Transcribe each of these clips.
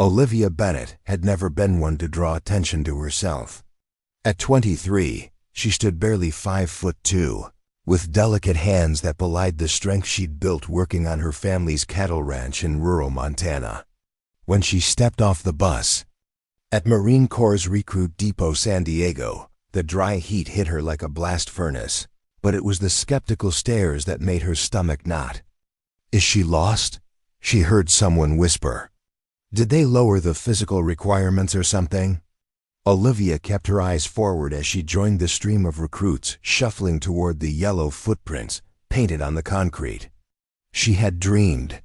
Olivia Bennett had never been one to draw attention to herself. At 23, she stood barely 5'2", with delicate hands that belied the strength she'd built working on her family's cattle ranch in rural Montana. When she stepped off the bus at Marine Corps Recruit Depot San Diego, the dry heat hit her like a blast furnace, but it was the skeptical stares that made her stomach knot. "Is she lost?" she heard someone whisper. Did they lower the physical requirements or something? Olivia kept her eyes forward as she joined the stream of recruits shuffling toward the yellow footprints painted on the concrete. She had dreamed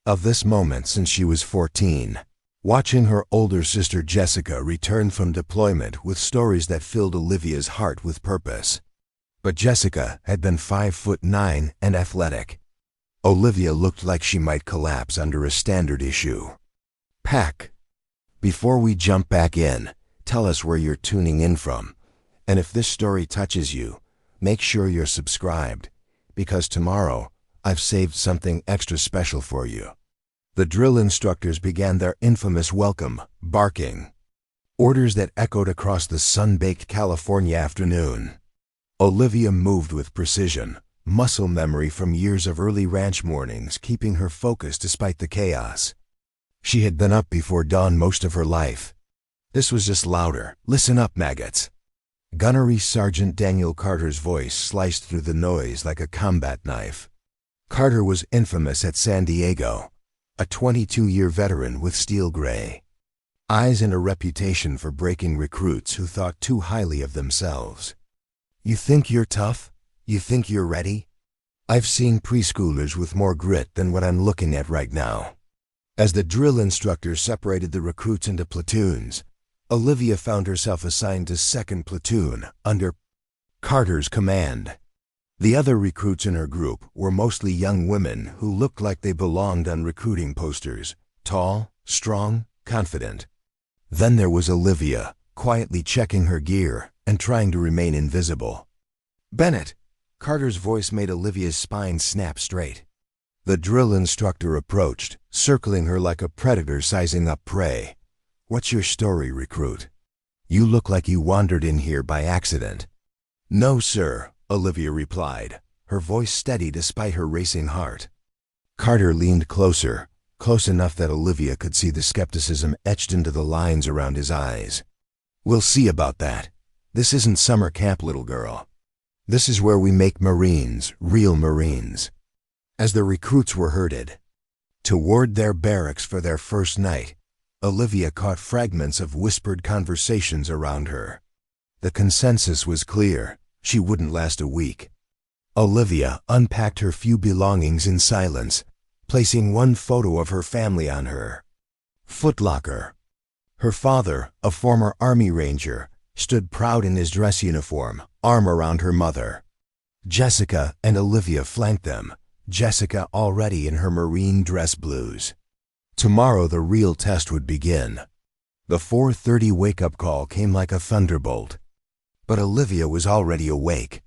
of this moment since she was 14, watching her older sister Jessica return from deployment with stories that filled Olivia's heart with purpose. But Jessica had been 5'9" and athletic. Olivia looked like she might collapse under a standard issue. Pack. Before we jump back in, tell us where you're tuning in from. And if this story touches you, make sure you're subscribed, because tomorrow I've saved something extra special for you. The drill instructors began their infamous welcome, barking. Orders that echoed across the sun-baked California afternoon. Olivia moved with precision, muscle memory from years of early ranch mornings keeping her focused despite the chaos. She had been up before dawn most of her life. This was just louder. "Listen up, maggots." Gunnery Sergeant Daniel Carter's voice sliced through the noise like a combat knife. Carter was infamous at San Diego, a 22-year veteran with steel gray eyes and a reputation for breaking recruits who thought too highly of themselves. "You think you're tough? You think you're ready? I've seen preschoolers with more grit than what I'm looking at right now." As the drill instructor separated the recruits into platoons, Olivia found herself assigned to 2nd Platoon under Carter's command. The other recruits in her group were mostly young women who looked like they belonged on recruiting posters, tall, strong, confident. Then there was Olivia, quietly checking her gear and trying to remain invisible. "Bennett!" Carter's voice made Olivia's spine snap straight. The drill instructor approached, circling her like a predator sizing up prey. "What's your story, recruit? You look like you wandered in here by accident." "No, sir," Olivia replied, her voice steady despite her racing heart. Carter leaned closer, close enough that Olivia could see the skepticism etched into the lines around his eyes. "We'll see about that. This isn't summer camp, little girl. This is where we make Marines, real Marines." As the recruits were herded toward their barracks for their first night, Olivia caught fragments of whispered conversations around her. The consensus was clear: she wouldn't last a week. Olivia unpacked her few belongings in silence, placing one photo of her family on her footlocker. Her father, a former Army Ranger, stood proud in his dress uniform, arm around her mother. Jessica and Olivia flanked them, Jessica already in her Marine dress blues. Tomorrow the real test would begin. The 4:30 wake-up call came like a thunderbolt. But Olivia was already awake.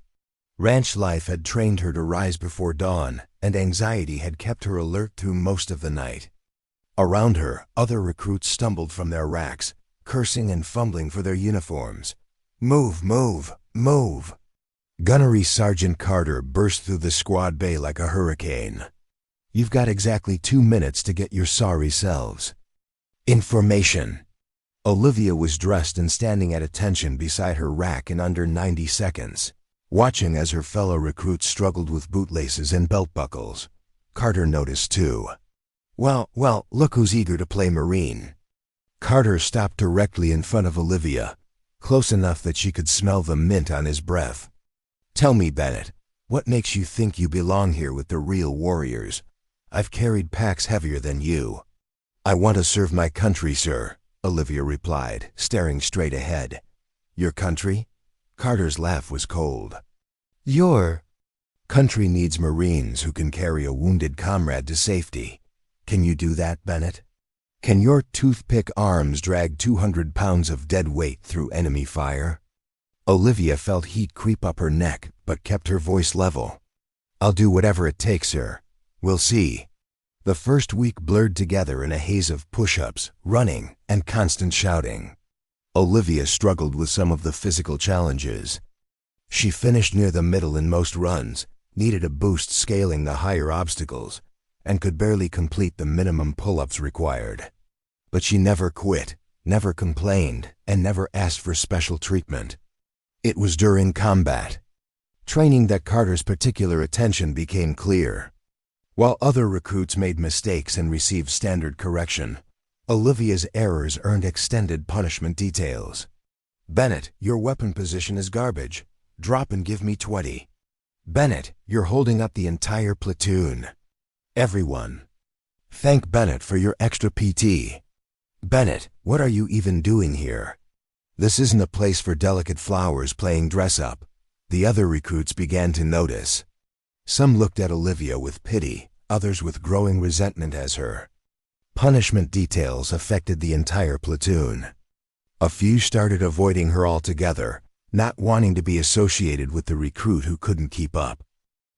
Ranch life had trained her to rise before dawn, and anxiety had kept her alert through most of the night. Around her, other recruits stumbled from their racks, cursing and fumbling for their uniforms. "Move, move, move!" Gunnery Sergeant Carter burst through the squad bay like a hurricane. "You've got exactly 2 minutes to get your sorry selves." "Information." Olivia was dressed and standing at attention beside her rack in under 90 seconds, watching as her fellow recruits struggled with bootlaces and belt buckles. Carter noticed too. Well, look who's eager to play Marine." Carter stopped directly in front of Olivia, close enough that she could smell the mint on his breath. "Tell me, Bennett, what makes you think you belong here with the real warriors? I've carried packs heavier than you." "I want to serve my country, sir," Olivia replied, staring straight ahead. "Your country?" Carter's laugh was cold. "Your country needs Marines who can carry a wounded comrade to safety. Can you do that, Bennett? Can your toothpick arms drag 200 pounds of dead weight through enemy fire?" Olivia felt heat creep up her neck, but kept her voice level. "I'll do whatever it takes, sir. We'll see." The first week blurred together in a haze of push-ups, running, and constant shouting. Olivia struggled with some of the physical challenges. She finished near the middle in most runs, needed a boost scaling the higher obstacles, and could barely complete the minimum pull-ups required. But she never quit, never complained, and never asked for special treatment. It was during combat training that Carter's particular attention became clear. While other recruits made mistakes and received standard correction, Olivia's errors earned extended punishment details. Bennett, your weapon position is garbage. Drop and give me 20. Bennett, you're holding up the entire platoon. Everyone. Thank Bennett for your extra PT. Bennett, what are you even doing here? This isn't a place for delicate flowers playing dress-up. The other recruits began to notice. Some looked at Olivia with pity, others with growing resentment as her punishment details affected the entire platoon. A few started avoiding her altogether, not wanting to be associated with the recruit who couldn't keep up.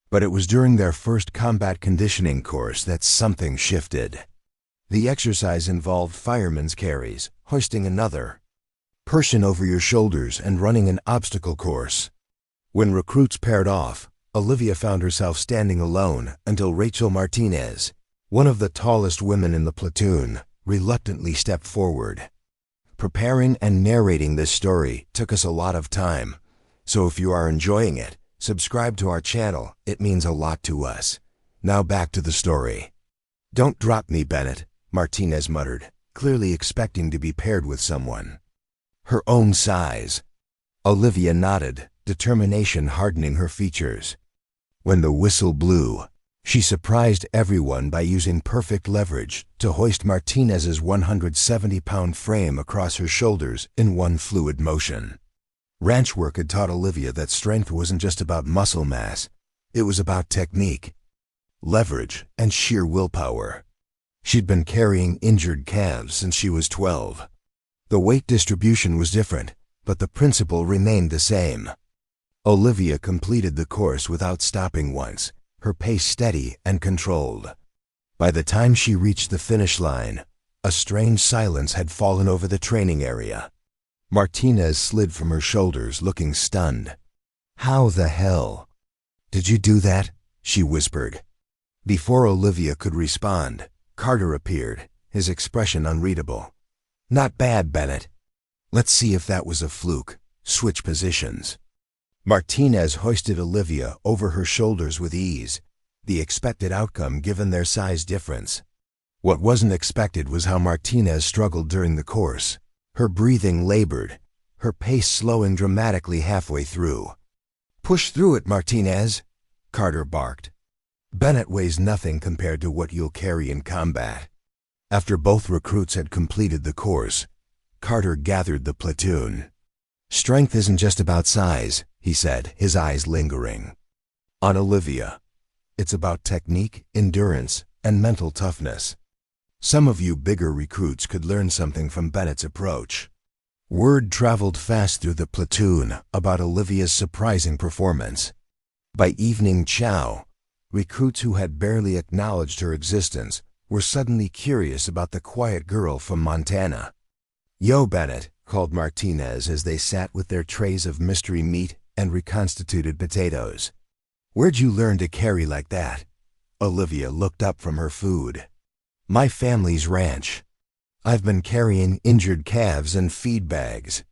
But it was during their first combat conditioning course that something shifted. The exercise involved fireman's carries, hoisting another person over your shoulders, and running an obstacle course. When recruits paired off, Olivia found herself standing alone until Rachel Martinez, one of the tallest women in the platoon, reluctantly stepped forward. Preparing and narrating this story took us a lot of time, so if you are enjoying it, subscribe to our channel. It means a lot to us. Now back to the story. Don't drop me, Bennett, Martinez muttered, clearly expecting to be paired with someone her own size. Olivia nodded, determination hardening her features. When the whistle blew, she surprised everyone by using perfect leverage to hoist Martinez's 170-pound frame across her shoulders in one fluid motion. Ranch work had taught Olivia that strength wasn't just about muscle mass, it was about technique, leverage, and sheer willpower. She'd been carrying injured calves since she was 12. The weight distribution was different, but the principle remained the same. Olivia completed the course without stopping once, her pace steady and controlled. By the time she reached the finish line, a strange silence had fallen over the training area. Martinez slid from her shoulders, looking stunned. "How the hell did you do that?" she whispered. Before Olivia could respond, Carter appeared, his expression unreadable. "Not bad, Bennett. Let's see if that was a fluke. Switch positions." Martinez hoisted Olivia over her shoulders with ease, the expected outcome given their size difference. What wasn't expected was how Martinez struggled during the course. Her breathing labored, her pace slowing dramatically halfway through. "Push through it, Martinez," Carter barked. "Bennett weighs nothing compared to what you'll carry in combat." After both recruits had completed the course, Carter gathered the platoon. "Strength isn't just about size," he said, his eyes lingering on Olivia. "It's about technique, endurance, and mental toughness. Some of you bigger recruits could learn something from Bennett's approach." Word traveled fast through the platoon about Olivia's surprising performance. By evening chow, recruits who had barely acknowledged her existence were suddenly curious about the quiet girl from Montana. "Yo, Bennett," called Martinez as they sat with their trays of mystery meat and reconstituted potatoes. "Where'd you learn to carry like that?" Olivia looked up from her food. "My family's ranch. I've been carrying injured calves and feed bags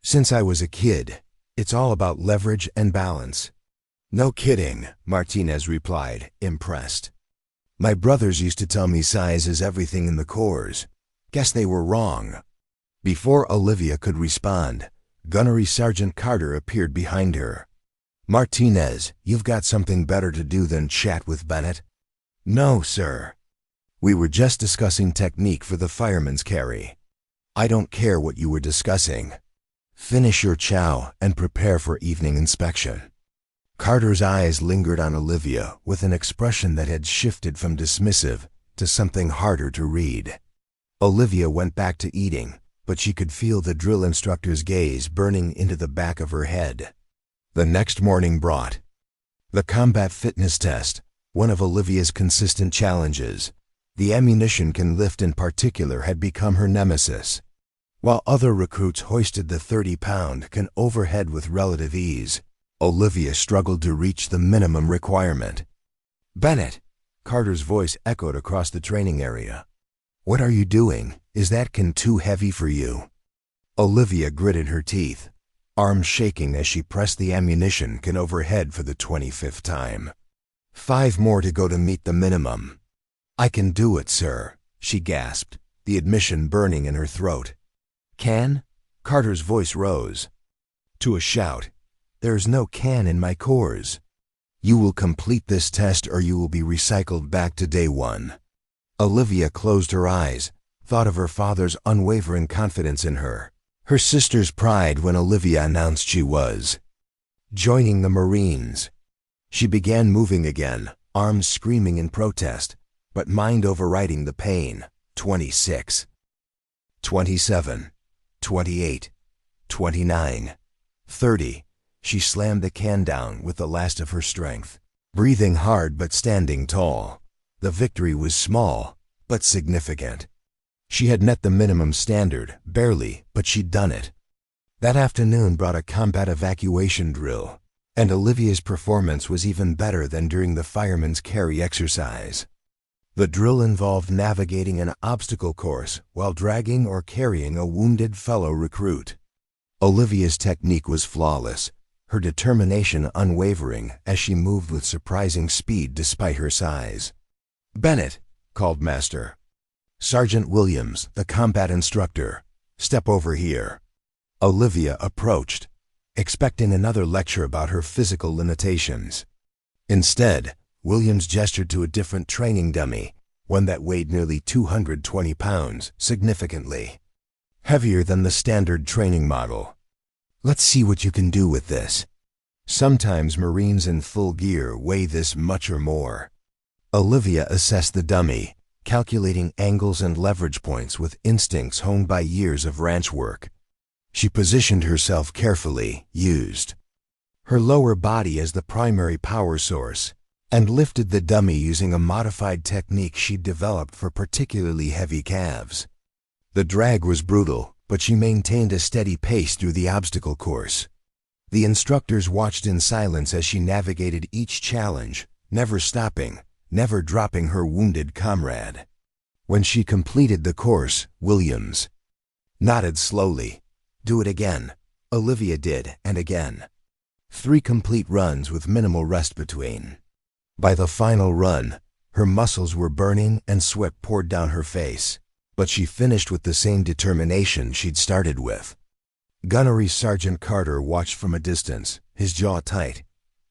since I was a kid. It's all about leverage and balance." "No kidding," Martinez replied, impressed. "My brothers used to tell me size is everything in the corps. Guess they were wrong." Before Olivia could respond, Gunnery Sergeant Carter appeared behind her. "Martinez, you've got something better to do than chat with Bennett." "No, sir. We were just discussing technique for the fireman's carry." "I don't care what you were discussing. Finish your chow and prepare for evening inspection." Carter's eyes lingered on Olivia with an expression that had shifted from dismissive to something harder to read. Olivia went back to eating, but she could feel the drill instructor's gaze burning into the back of her head. The next morning brought the combat fitness test, one of Olivia's consistent challenges. The ammunition can lift in particular had become her nemesis. While other recruits hoisted the 30-pound can overhead with relative ease, Olivia struggled to reach the minimum requirement. "Bennett!" Carter's voice echoed across the training area. "What are you doing? Is that can too heavy for you?" Olivia gritted her teeth, arms shaking as she pressed the ammunition can overhead for the 25th time. 5 more to go to meet the minimum. "I can do it, sir," she gasped, the admission burning in her throat. "Can?" Carter's voice rose to a shout. "There's no can in my cores. You will complete this test or you will be recycled back to day 1. Olivia closed her eyes, thought of her father's unwavering confidence in her, her sister's pride when Olivia announced she was joining the Marines. She began moving again, arms screaming in protest, but mind overriding the pain. 26, 27, 28, 29, 30. She slammed the can down with the last of her strength, breathing hard but standing tall. The victory was small, but significant. She had met the minimum standard, barely, but she'd done it. That afternoon brought a combat evacuation drill, and Olivia's performance was even better than during the fireman's carry exercise. The drill involved navigating an obstacle course while dragging or carrying a wounded fellow recruit. Olivia's technique was flawless, her determination unwavering as she moved with surprising speed despite her size. "Bennett," called Master. "Sergeant Williams, the combat instructor. Step over here." Olivia approached, expecting another lecture about her physical limitations. Instead, Williams gestured to a different training dummy, one that weighed nearly 220 pounds, significantly heavier than the standard training model. "Let's see what you can do with this." Sometimes Marines in full gear weigh this much or more. Olivia assessed the dummy, calculating angles and leverage points with instincts honed by years of ranch work. She positioned herself carefully, used her lower body as the primary power source, and lifted the dummy using a modified technique she'd developed for particularly heavy calves. The drag was brutal, but she maintained a steady pace through the obstacle course. The instructors watched in silence as she navigated each challenge, never stopping, never dropping her wounded comrade. When she completed the course, Williams nodded slowly. "Do it again." Olivia did, and again. 3 complete runs with minimal rest between. By the final run, her muscles were burning and sweat poured down her face, but she finished with the same determination she'd started with. Gunnery Sergeant Carter watched from a distance, his jaw tight.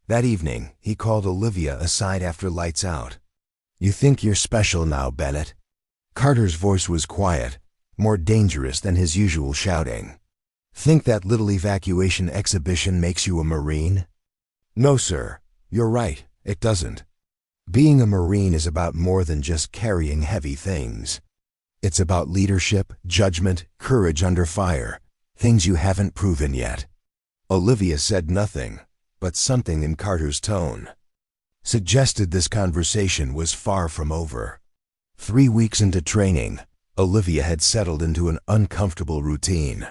That evening, he called Olivia aside after lights out. "You think you're special now, Bennett?" Carter's voice was quiet, more dangerous than his usual shouting. "Think that little evacuation exhibition makes you a Marine?" "No, sir. You're right, it doesn't. Being a Marine is about more than just carrying heavy things. It's about leadership, judgment, courage under fire, things you haven't proven yet." Olivia said nothing, but something in Carter's tone suggested this conversation was far from over. 3 weeks into training, Olivia had settled into an uncomfortable routine.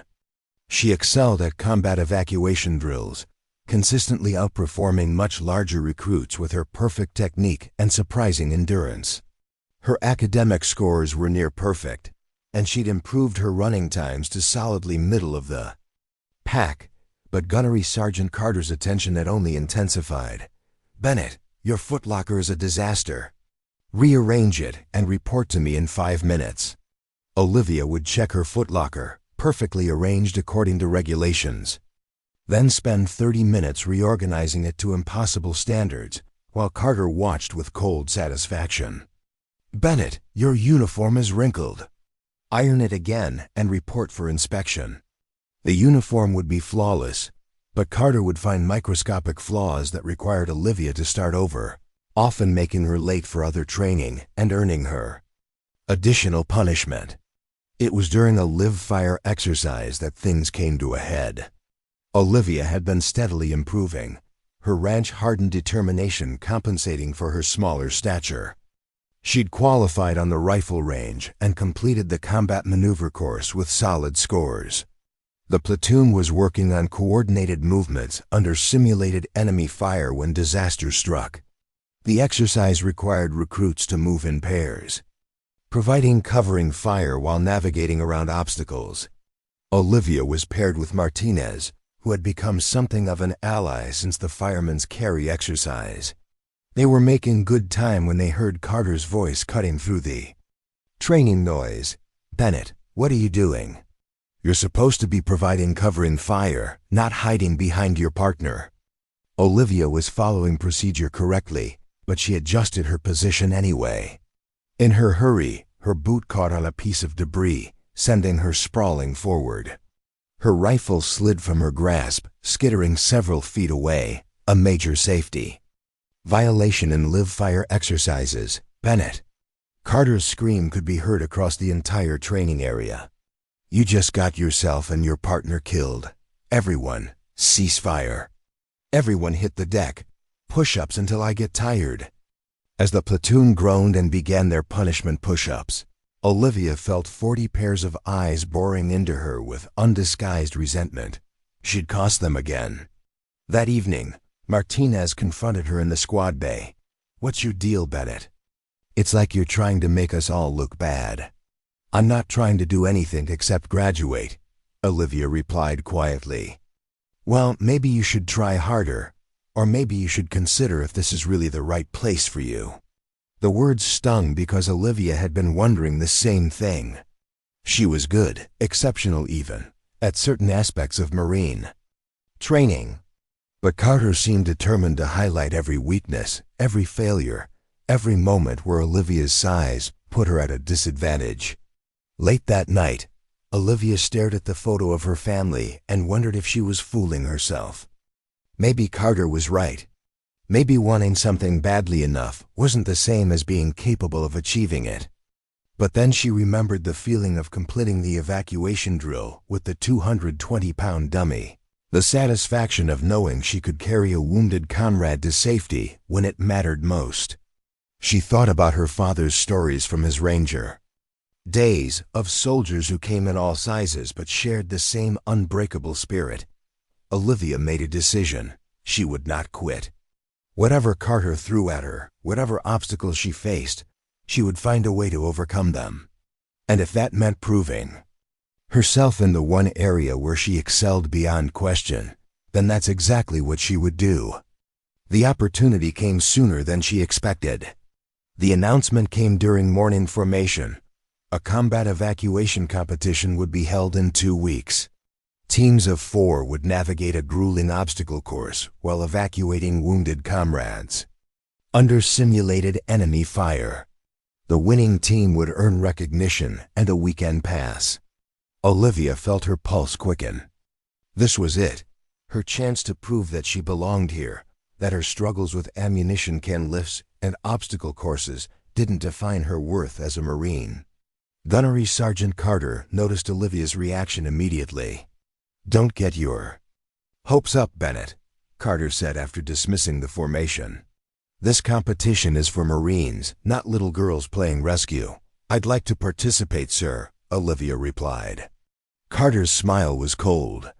She excelled at combat evacuation drills, consistently outperforming much larger recruits with her perfect technique and surprising endurance. Her academic scores were near perfect, and she'd improved her running times to solidly middle of the pack, but Gunnery Sergeant Carter's attention had only intensified. "Bennett, your footlocker is a disaster. Rearrange it and report to me in 5 minutes." Olivia would check her footlocker, perfectly arranged according to regulations, then spend 30 minutes reorganizing it to impossible standards, while Carter watched with cold satisfaction. "Bennett, your uniform is wrinkled. Iron it again and report for inspection." The uniform would be flawless, but Carter would find microscopic flaws that required Olivia to start over, often making her late for other training and earning her additional punishment. It was during a live-fire exercise that things came to a head. Olivia had been steadily improving, her ranch-hardened determination compensating for her smaller stature. She'd qualified on the rifle range and completed the combat maneuver course with solid scores. The platoon was working on coordinated movements under simulated enemy fire when disaster struck. The exercise required recruits to move in pairs, providing covering fire while navigating around obstacles. Olivia was paired with Martinez, who had become something of an ally since the fireman's carry exercise. They were making good time when they heard Carter's voice cutting through the training noise. "Bennett, what are you doing? You're supposed to be providing covering fire, not hiding behind your partner." Olivia was following procedure correctly, but she adjusted her position anyway. In her hurry, her boot caught on a piece of debris, sending her sprawling forward. Her rifle slid from her grasp, skittering several feet away, a major safety violation in live fire exercises. "Bennett." Carter's scream could be heard across the entire training area. "You just got yourself and your partner killed. Everyone, cease fire. Everyone hit the deck. Push-ups until I get tired." As the platoon groaned and began their punishment push-ups, Olivia felt 40 pairs of eyes boring into her with undisguised resentment. She'd cost them again. That evening, Martinez confronted her in the squad bay. "What's your deal, Bennett? It's like you're trying to make us all look bad." "I'm not trying to do anything except graduate," Olivia replied quietly. "Well, maybe you should try harder, or maybe you should consider if this is really the right place for you." The words stung because Olivia had been wondering the same thing. She was good, exceptional even, at certain aspects of Marine training. But Carter seemed determined to highlight every weakness, every failure, every moment where Olivia's size put her at a disadvantage. Late that night, Olivia stared at the photo of her family and wondered if she was fooling herself. Maybe Carter was right. Maybe wanting something badly enough wasn't the same as being capable of achieving it. But then she remembered the feeling of completing the evacuation drill with the 220-pound dummy. The satisfaction of knowing she could carry a wounded comrade to safety when it mattered most. She thought about her father's stories from his Ranger. Days of soldiers who came in all sizes but shared the same unbreakable spirit. Olivia made a decision. She would not quit. Whatever Carter threw at her, whatever obstacles she faced, she would find a way to overcome them. And if that meant proving herself in the one area where she excelled beyond question, then that's exactly what she would do. The opportunity came sooner than she expected. The announcement came during morning formation. A combat evacuation competition would be held in 2 weeks. Teams of 4 would navigate a grueling obstacle course while evacuating wounded comrades. Under simulated enemy fire, the winning team would earn recognition and a weekend pass. Olivia felt her pulse quicken. This was it, her chance to prove that she belonged here, that her struggles with ammunition can lifts and obstacle courses didn't define her worth as a Marine. Gunnery Sergeant Carter noticed Olivia's reaction immediately. "Don't get your hopes up, Bennett," Carter said after dismissing the formation. "This competition is for Marines, not little girls playing rescue." "I'd like to participate, sir," Olivia replied. Carter's smile was cold.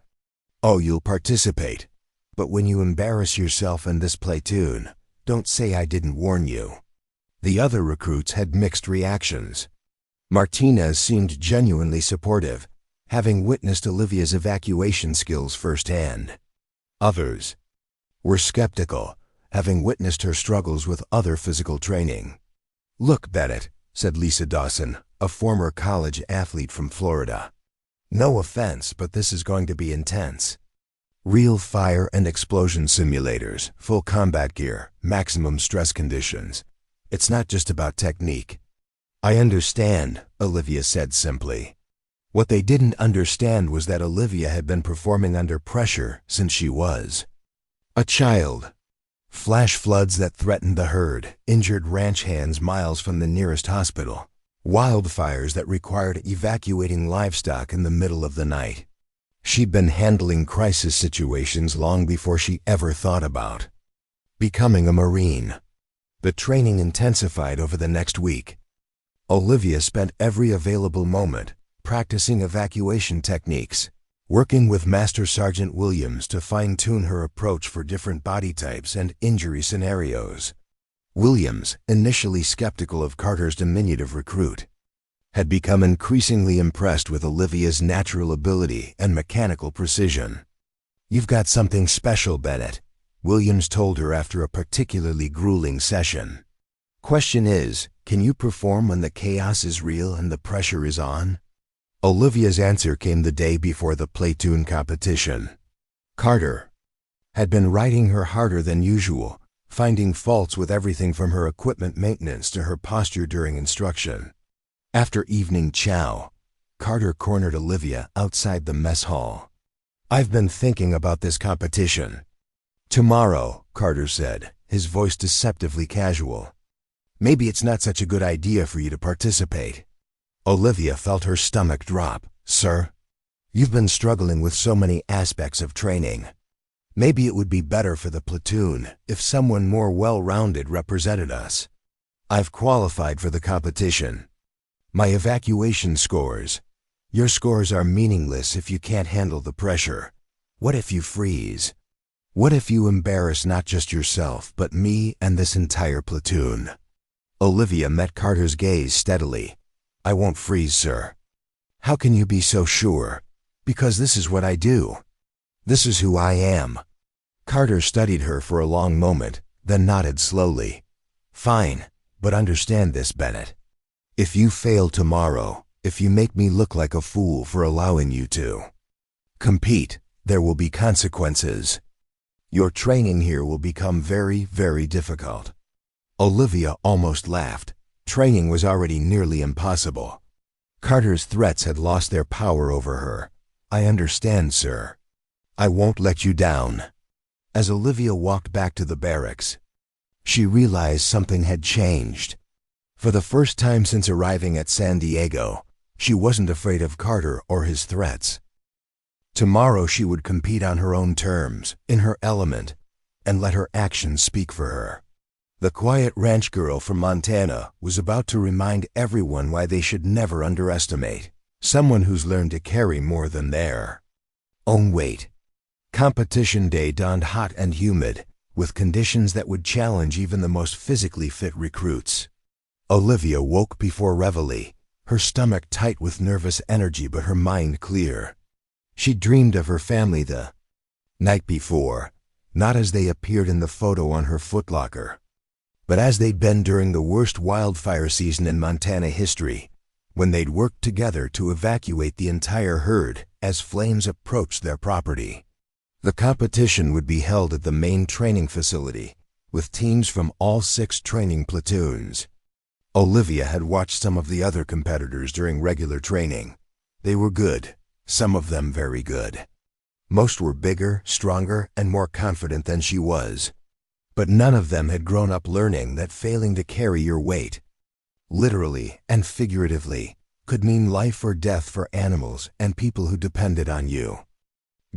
"Oh, you'll participate. But when you embarrass yourself in this platoon, don't say I didn't warn you." The other recruits had mixed reactions. Martinez seemed genuinely supportive, having witnessed Olivia's evacuation skills firsthand. Others were skeptical, having witnessed her struggles with other physical training. "Look, Bennett," said Lisa Dawson, a former college athlete from Florida. "No offense, but this is going to be intense. Real fire and explosion simulators, full combat gear, maximum stress conditions. It's not just about technique." "I understand," Olivia said simply. What they didn't understand was that Olivia had been performing under pressure since she was a child. Flash floods that threatened the herd, injured ranch hands miles from the nearest hospital, wildfires that required evacuating livestock in the middle of the night. She'd been handling crisis situations long before she ever thought about becoming a Marine. The training intensified over the next week. Olivia spent every available moment practicing evacuation techniques, working with Master Sergeant Williams to fine-tune her approach for different body types and injury scenarios. Williams, initially skeptical of Carter's diminutive recruit, had become increasingly impressed with Olivia's natural ability and mechanical precision. "You've got something special, Bennett," Williams told her after a particularly grueling session. "Question is, can you perform when the chaos is real and the pressure is on?" Olivia's answer came the day before the platoon competition. Carter had been riding her harder than usual, finding faults with everything from her equipment maintenance to her posture during instruction. After evening chow, Carter cornered Olivia outside the mess hall. "I've been thinking about this competition." "Tomorrow," Carter said, his voice deceptively casual. "Maybe it's not such a good idea for you to participate." Olivia felt her stomach drop. "Sir, you've been struggling with so many aspects of training. Maybe it would be better for the platoon if someone more well-rounded represented us. I've qualified for the competition. My evacuation scores. Your scores are meaningless if you can't handle the pressure. What if you freeze? What if you embarrass not just yourself, but me and this entire platoon?" Olivia met Carter's gaze steadily. "I won't freeze, sir." "How can you be so sure?" "Because this is what I do. This is who I am." Carter studied her for a long moment, then nodded slowly. "Fine, but understand this, Bennett. If you fail tomorrow, if you make me look like a fool for allowing you to compete, there will be consequences. Your training here will become very, very difficult." Olivia almost laughed. Training was already nearly impossible. Carter's threats had lost their power over her. "I understand, sir. I won't let you down." As Olivia walked back to the barracks, she realized something had changed. For the first time since arriving at San Diego, she wasn't afraid of Carter or his threats. Tomorrow she would compete on her own terms, in her element, and let her actions speak for her. The quiet ranch girl from Montana was about to remind everyone why they should never underestimate someone who's learned to carry more than their own weight. Competition day dawned hot and humid, with conditions that would challenge even the most physically fit recruits. Olivia woke before reveille, her stomach tight with nervous energy but her mind clear. She dreamed of her family the night before, not as they appeared in the photo on her footlocker, but as they'd been during the worst wildfire season in Montana history, when they'd worked together to evacuate the entire herd as flames approached their property. The competition would be held at the main training facility, with teams from all 6 training platoons. Olivia had watched some of the other competitors during regular training. They were good, some of them very good. Most were bigger, stronger, and more confident than she was. But none of them had grown up learning that failing to carry your weight, literally and figuratively, could mean life or death for animals and people who depended on you.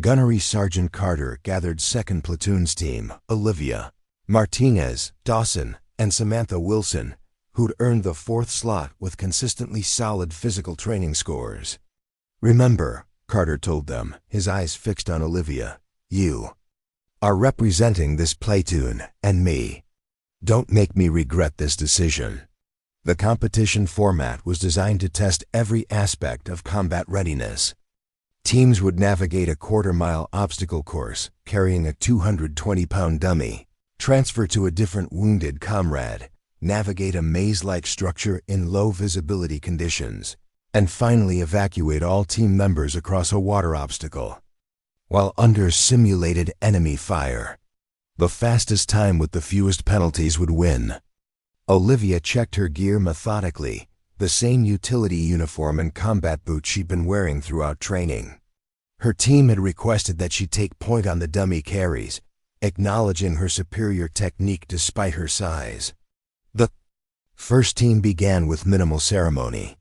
Gunnery Sergeant Carter gathered 2nd Platoon's team, Olivia, Martinez, Dawson, and Samantha Wilson, who'd earned the 4th slot with consistently solid physical training scores. "Remember," Carter told them, his eyes fixed on Olivia, "you are representing this platoon and me. Don't make me regret this decision." The competition format was designed to test every aspect of combat readiness. Teams would navigate a quarter-mile obstacle course carrying a 220-pound dummy, transfer to a different wounded comrade, navigate a maze-like structure in low-visibility conditions, and finally evacuate all team members across a water obstacle, while under simulated enemy fire. The fastest time with the fewest penalties would win. Olivia checked her gear methodically, the same utility uniform and combat boots she'd been wearing throughout training. Her team had requested that she take point on the dummy carries, acknowledging her superior technique despite her size. The first team began with minimal ceremony.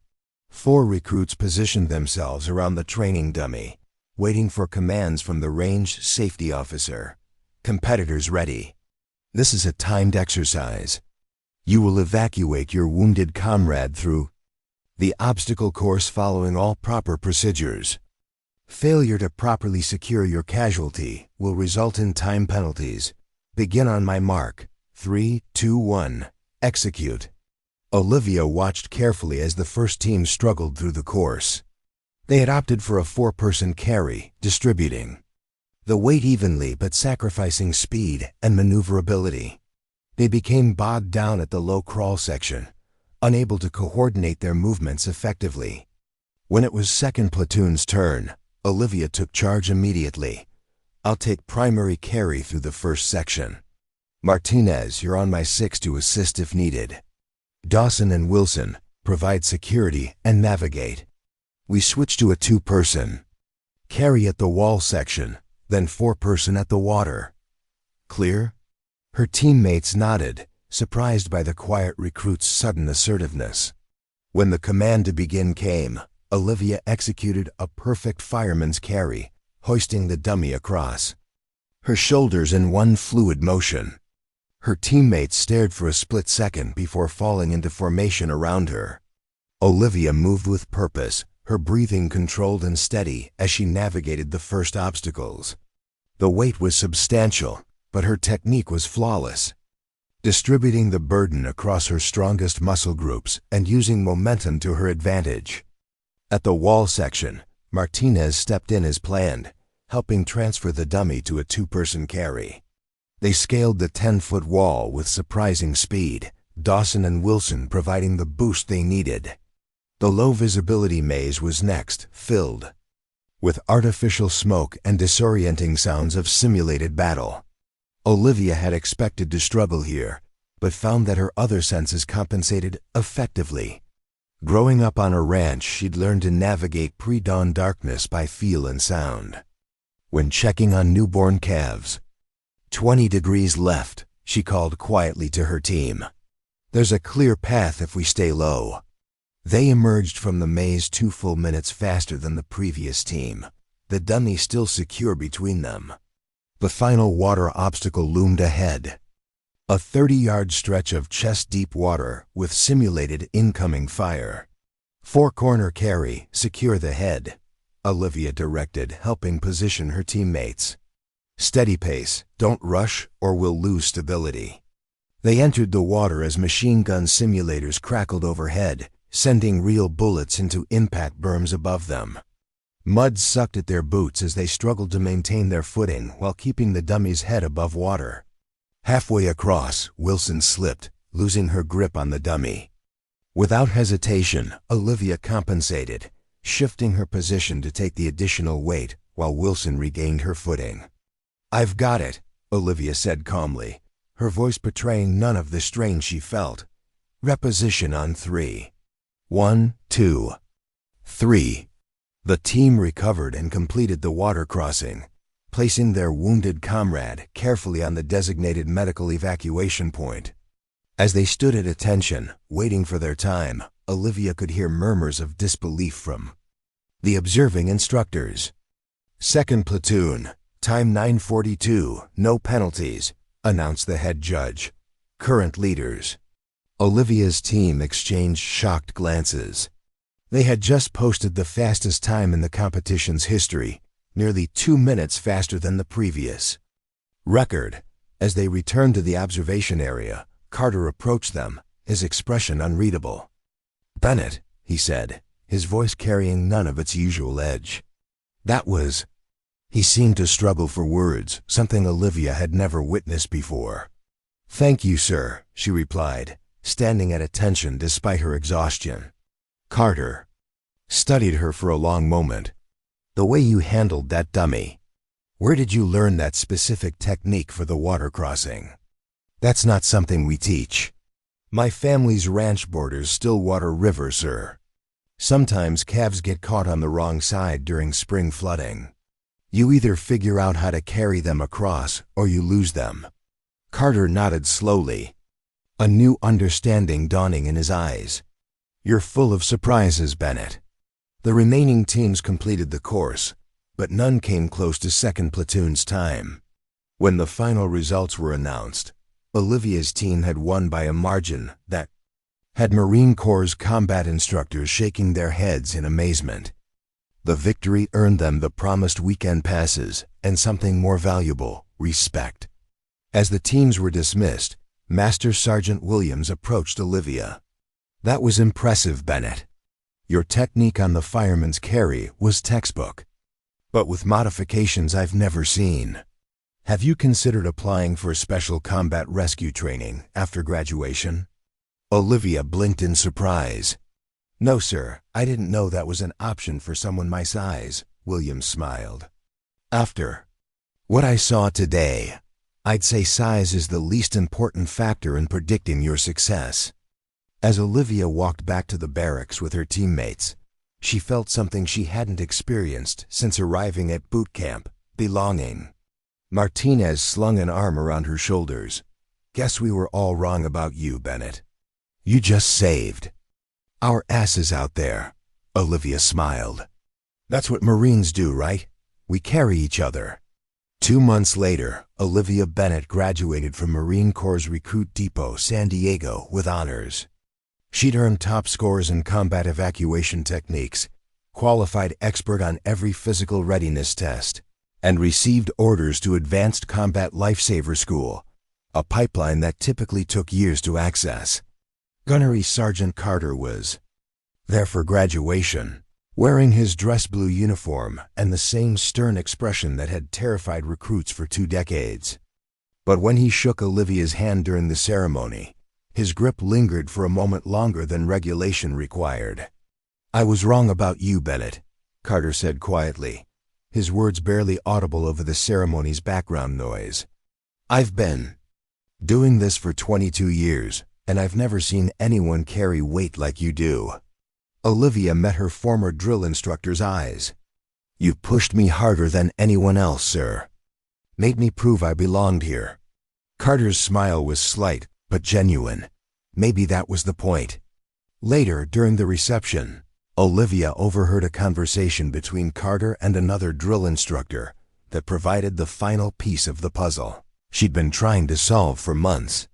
4 recruits positioned themselves around the training dummy, waiting for commands from the range safety officer. "Competitors ready. This is a timed exercise. You will evacuate your wounded comrade through the obstacle course following all proper procedures. Failure to properly secure your casualty will result in time penalties. Begin on my mark. 3, 2, 1. Execute. Olivia watched carefully as the first team struggled through the course. They had opted for a 4-person carry, distributing the weight evenly but sacrificing speed and maneuverability. They became bogged down at the low crawl section, unable to coordinate their movements effectively. When it was second platoon's turn, Olivia took charge immediately. I'll take primary carry through the first section. Martinez, you're on my 6 to assist if needed. Dawson and Wilson, provide security and navigate. We switch to a 2-person carry at the wall section, then 4-person at the water. Clear? Her teammates nodded, surprised by the quiet recruit's sudden assertiveness. When the command to begin came, Olivia executed a perfect fireman's carry, hoisting the dummy across, her shoulders in one fluid motion. Her teammates stared for a split second before falling into formation around her. Olivia moved with purpose, her breathing controlled and steady as she navigated the first obstacles. The weight was substantial, but her technique was flawless, distributing the burden across her strongest muscle groups and using momentum to her advantage. At the wall section, Martinez stepped in as planned, helping transfer the dummy to a 2-person carry. They scaled the 10-foot wall with surprising speed, Dawson and Wilson providing the boost they needed. The low-visibility maze was next, filled with artificial smoke and disorienting sounds of simulated battle. Olivia had expected to struggle here, but found that her other senses compensated effectively. Growing up on a ranch, she'd learned to navigate pre-dawn darkness by feel and sound. When checking on newborn calves, 20 degrees left, she called quietly to her team. There's a clear path if we stay low. They emerged from the maze 2 full minutes faster than the previous team, the dummy still secure between them. The final water obstacle loomed ahead. A 30-yard stretch of chest-deep water with simulated incoming fire. 4-corner carry, secure the head, Olivia directed, helping position her teammates. Steady pace, don't rush or we'll lose stability. They entered the water as machine gun simulators crackled overhead, sending real bullets into impact berms above them. Mud sucked at their boots as they struggled to maintain their footing while keeping the dummy's head above water. Halfway across, Wilson slipped, losing her grip on the dummy. Without hesitation, Olivia compensated, shifting her position to take the additional weight while Wilson regained her footing. I've got it, Olivia said calmly, her voice betraying none of the strain she felt. Reposition on 3. 1, 2, 3. The team recovered and completed the water crossing, placing their wounded comrade carefully on the designated medical evacuation point. As they stood at attention, waiting for their time, Olivia could hear murmurs of disbelief from the observing instructors. Second platoon, time 9:42, no penalties, announced the head judge. Current leaders. Olivia's team exchanged shocked glances. They had just posted the fastest time in the competition's history, nearly 2 minutes faster than the previous record. As they returned to the observation area, Carter approached them, his expression unreadable. Bennett, he said, his voice carrying none of its usual edge. That was... He seemed to struggle for words, something Olivia had never witnessed before. Thank you, sir, she replied, standing at attention despite her exhaustion. Carter studied her for a long moment. The way you handled that dummy. Where did you learn that specific technique for the water crossing? That's not something we teach. My family's ranch borders Stillwater River, sir. Sometimes calves get caught on the wrong side during spring flooding. You either figure out how to carry them across or you lose them. Carter nodded slowly, a new understanding dawning in his eyes. You're full of surprises, Bennett. The remaining teams completed the course, but none came close to second platoon's time. When the final results were announced, Olivia's team had won by a margin that had Marine Corps combat instructors shaking their heads in amazement. The victory earned them the promised weekend passes and something more valuable, respect. As the teams were dismissed, Master Sergeant Williams approached Olivia. "That was impressive, Bennett. Your technique on the fireman's carry was textbook, but with modifications I've never seen. Have you considered applying for special combat rescue training after graduation?" Olivia blinked in surprise. "No, sir, I didn't know that was an option for someone my size," Williams smiled. "After what I saw today, I'd say size is the least important factor in predicting your success." As Olivia walked back to the barracks with her teammates, she felt something she hadn't experienced since arriving at boot camp: belonging. Martinez slung an arm around her shoulders. "Guess we were all wrong about you, Bennett. You just saved our asses out there." Olivia smiled. "That's what Marines do, right? We carry each other." 2 months later, Olivia Bennett graduated from Marine Corps Recruit Depot, San Diego, with honors. She'd earned top scores in combat evacuation techniques, qualified expert on every physical readiness test, and received orders to Advanced Combat Lifesaver School, a pipeline that typically took years to access. Gunnery Sergeant Carter was there for graduation, wearing his dress blue uniform and the same stern expression that had terrified recruits for 2 decades. But when he shook Olivia's hand during the ceremony, his grip lingered for a moment longer than regulation required. "I was wrong about you, Bennett," Carter said quietly, his words barely audible over the ceremony's background noise. "I've been doing this for 22 years, and I've never seen anyone carry weight like you do." Olivia met her former drill instructor's eyes. "You pushed me harder than anyone else, sir. Made me prove I belonged here." Carter's smile was slight, but genuine. Maybe that was the point. Later, during the reception, Olivia overheard a conversation between Carter and another drill instructor that provided the final piece of the puzzle she'd been trying to solve for months.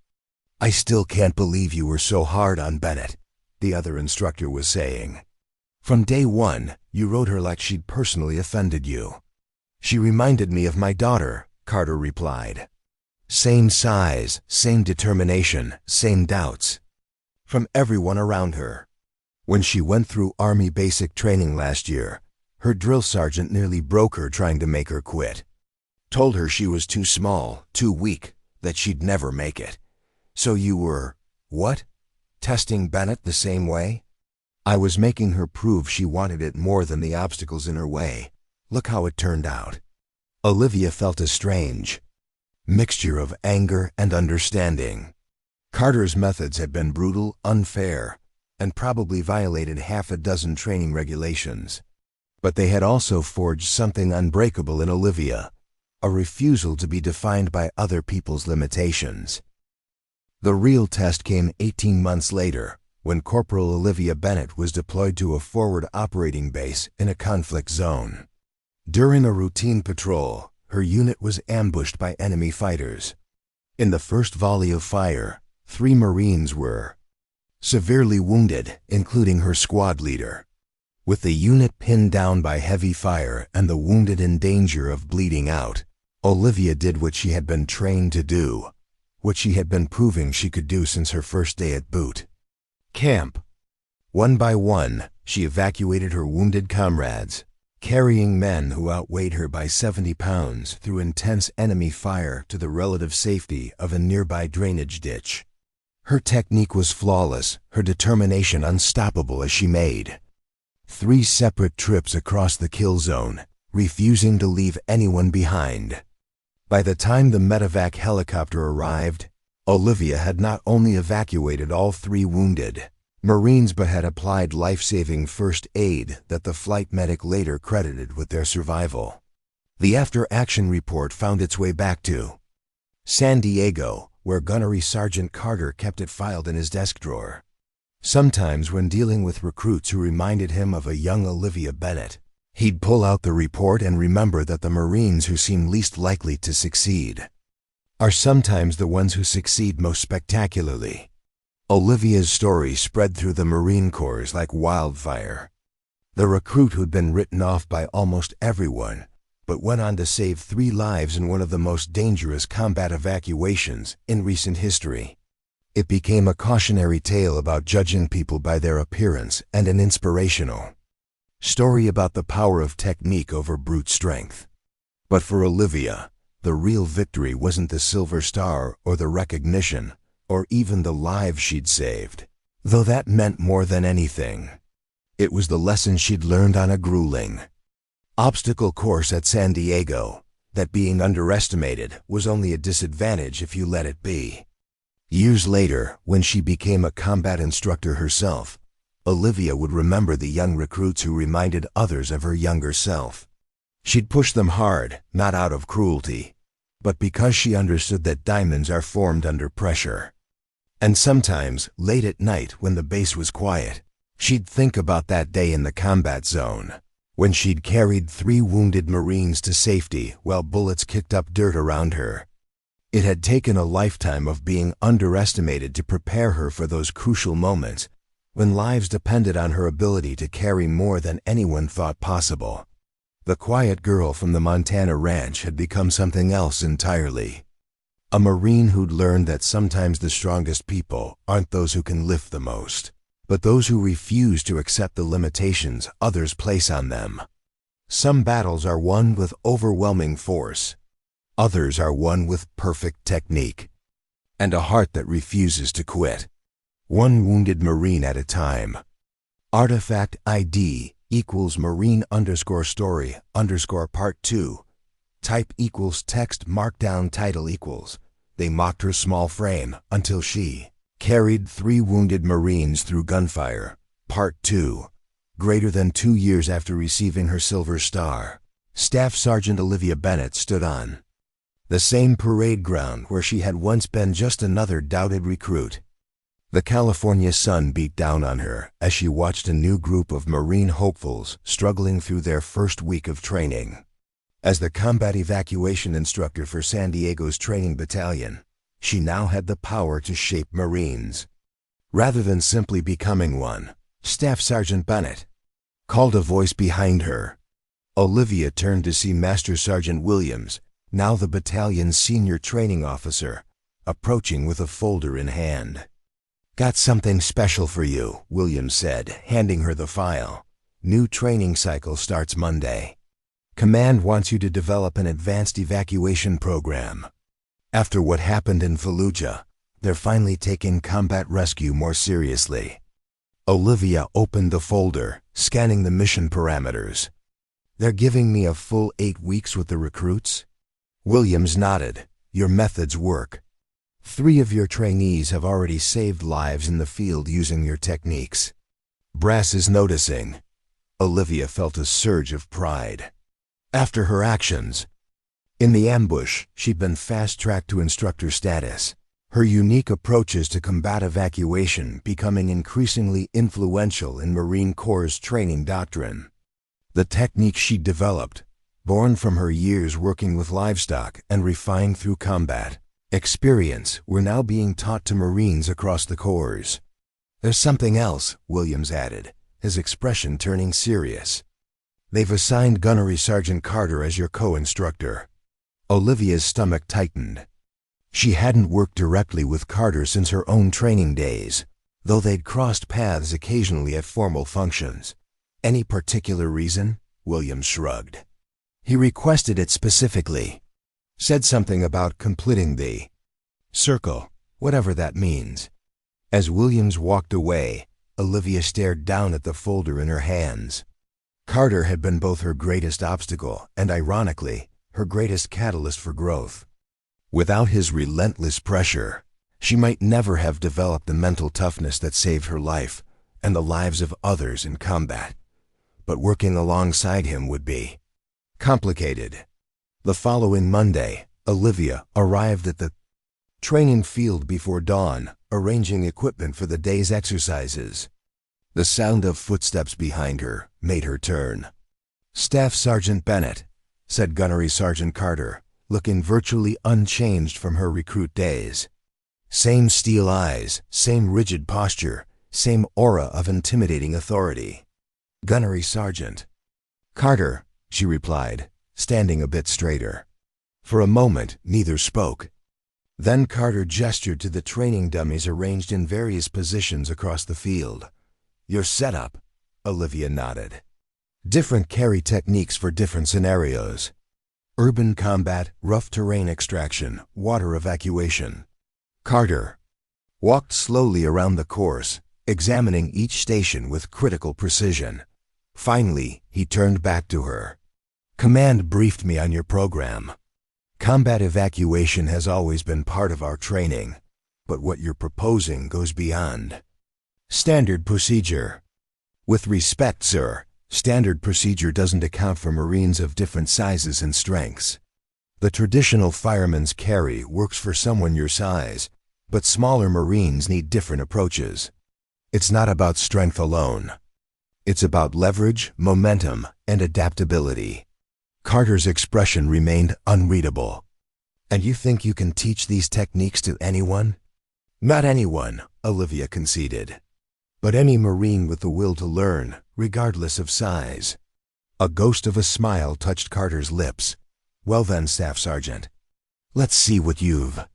"I still can't believe you were so hard on Bennett," the other instructor was saying. "From day one, you rode her like she'd personally offended you." "She reminded me of my daughter," Carter replied. "Same size, same determination, same doubts. From everyone around her. When she went through Army basic training last year, her drill sergeant nearly broke her trying to make her quit. Told her she was too small, too weak, that she'd never make it. So you were, what? Testing Bennett the same way?" "I was making her prove she wanted it more than the obstacles in her way. Look how it turned out." Olivia felt a strange mixture of anger and understanding. Carter's methods had been brutal, unfair, and probably violated half a dozen training regulations. But they had also forged something unbreakable in Olivia: a refusal to be defined by other people's limitations. The real test came 18 months later, when Corporal Olivia Bennett was deployed to a forward operating base in a conflict zone. During a routine patrol, her unit was ambushed by enemy fighters. In the first volley of fire, 3 Marines were severely wounded, including her squad leader. With the unit pinned down by heavy fire and the wounded in danger of bleeding out, Olivia did what she had been trained to do, what she had been proving she could do since her first day at boot camp. One by one, she evacuated her wounded comrades, carrying men who outweighed her by 70 pounds through intense enemy fire to the relative safety of a nearby drainage ditch. Her technique was flawless, her determination unstoppable as she made 3 separate trips across the kill zone, refusing to leave anyone behind. By the time the medevac helicopter arrived, Olivia had not only evacuated all 3 wounded Marines but had applied life-saving first aid that the flight medic later credited with their survival. The after-action report found its way back to San Diego, where Gunnery Sergeant Carter kept it filed in his desk drawer. Sometimes when dealing with recruits who reminded him of a young Olivia Bennett, he'd pull out the report and remember that the Marines who seemed least likely to succeed are sometimes the ones who succeed most spectacularly. Olivia's story spread through the Marine Corps like wildfire. The recruit who'd been written off by almost everyone, but went on to save 3 lives in one of the most dangerous combat evacuations in recent history. It became a cautionary tale about judging people by their appearance and an inspirational story about the power of technique over brute strength. But for Olivia, the real victory wasn't the silver star or the recognition, or even the lives she'd saved, though that meant more than anything. It was the lesson she'd learned on a grueling obstacle course at San Diego, that being underestimated was only a disadvantage if you let it be. Years later, when she became a combat instructor herself, Olivia would remember the young recruits who reminded others of her younger self. She'd push them hard, not out of cruelty, but because she understood that diamonds are formed under pressure. And sometimes, late at night when the base was quiet, she'd think about that day in the combat zone, when she'd carried 3 wounded Marines to safety while bullets kicked up dirt around her. It had taken a lifetime of being underestimated to prepare her for those crucial moments when lives depended on her ability to carry more than anyone thought possible. The quiet girl from the Montana ranch had become something else entirely. A Marine who'd learned that sometimes the strongest people aren't those who can lift the most, but those who refuse to accept the limitations others place on them. Some battles are won with overwhelming force. Others are won with perfect technique and a heart that refuses to quit. 1 wounded Marine at a time. Artifact ID equals Marine_story_part 2. Type equals text markdown title equals. They mocked her small frame until she carried 3 wounded Marines through Gunfire, Part 2. Greater than 2 years after receiving her Silver Star, Staff Sergeant Olivia Bennett stood on the same parade ground where she had once been just another doubted recruit. The California sun beat down on her as she watched a new group of Marine hopefuls struggling through their first week of training. As the combat evacuation instructor for San Diego's training battalion, she now had the power to shape Marines. Rather than simply becoming one, Staff Sergeant Bennett called a voice behind her. Olivia turned to see Master Sergeant Williams, now the battalion's senior training officer, approaching with a folder in hand. "Got something special for you," Williams said, handing her the file. "New training cycle starts Monday. Command wants you to develop an advanced evacuation program. After what happened in Fallujah, they're finally taking combat rescue more seriously." Olivia opened the folder, scanning the mission parameters. "They're giving me a full 8 weeks with the recruits?" Williams nodded. "Your methods work. 3 of your trainees have already saved lives in the field using your techniques. Brass is noticing." Olivia felt a surge of pride. After her actions in the ambush, she'd been fast-tracked to instructor status, her unique approaches to combat evacuation becoming increasingly influential in Marine Corps' training doctrine. The techniques she'd developed, born from her years working with livestock and refined through combat experience, were now being taught to Marines across the Corps. "There's something else," Williams added, his expression turning serious. "They've assigned Gunnery Sergeant Carter as your co-instructor." Olivia's stomach tightened. She hadn't worked directly with Carter since her own training days, though they'd crossed paths occasionally at formal functions. "Any particular reason?" Williams shrugged. "He requested it specifically. Said something about completing the circle, whatever that means." As Williams walked away, Olivia stared down at the folder in her hands. Carter had been both her greatest obstacle and, ironically, her greatest catalyst for growth. Without his relentless pressure, she might never have developed the mental toughness that saved her life and the lives of others in combat. But working alongside him would be complicated. The following Monday, Olivia arrived at the training field before dawn, arranging equipment for the day's exercises. The sound of footsteps behind her made her turn. "Staff Sergeant Bennett," said Gunnery Sergeant Carter, looking virtually unchanged from her recruit days. Same steel eyes, same rigid posture, same aura of intimidating authority. "Gunnery Sergeant." "Carter," she replied, standing a bit straighter. For a moment, neither spoke. Then Carter gestured to the training dummies arranged in various positions across the field. "Your setup," Olivia nodded. "Different carry techniques for different scenarios. Urban combat, rough terrain extraction, water evacuation." Carter walked slowly around the course, examining each station with critical precision. Finally, he turned back to her. "Command briefed me on your program. Combat evacuation has always been part of our training, but what you're proposing goes beyond. Standard procedure." "With respect, sir, standard procedure doesn't account for Marines of different sizes and strengths. The traditional fireman's carry works for someone your size, but smaller Marines need different approaches. It's not about strength alone. It's about leverage, momentum, and adaptability." Carter's expression remained unreadable. "And you think you can teach these techniques to anyone?" "Not anyone," Olivia conceded. "But any Marine with the will to learn, regardless of size." A ghost of a smile touched Carter's lips. "Well then, Staff Sergeant, let's see what you've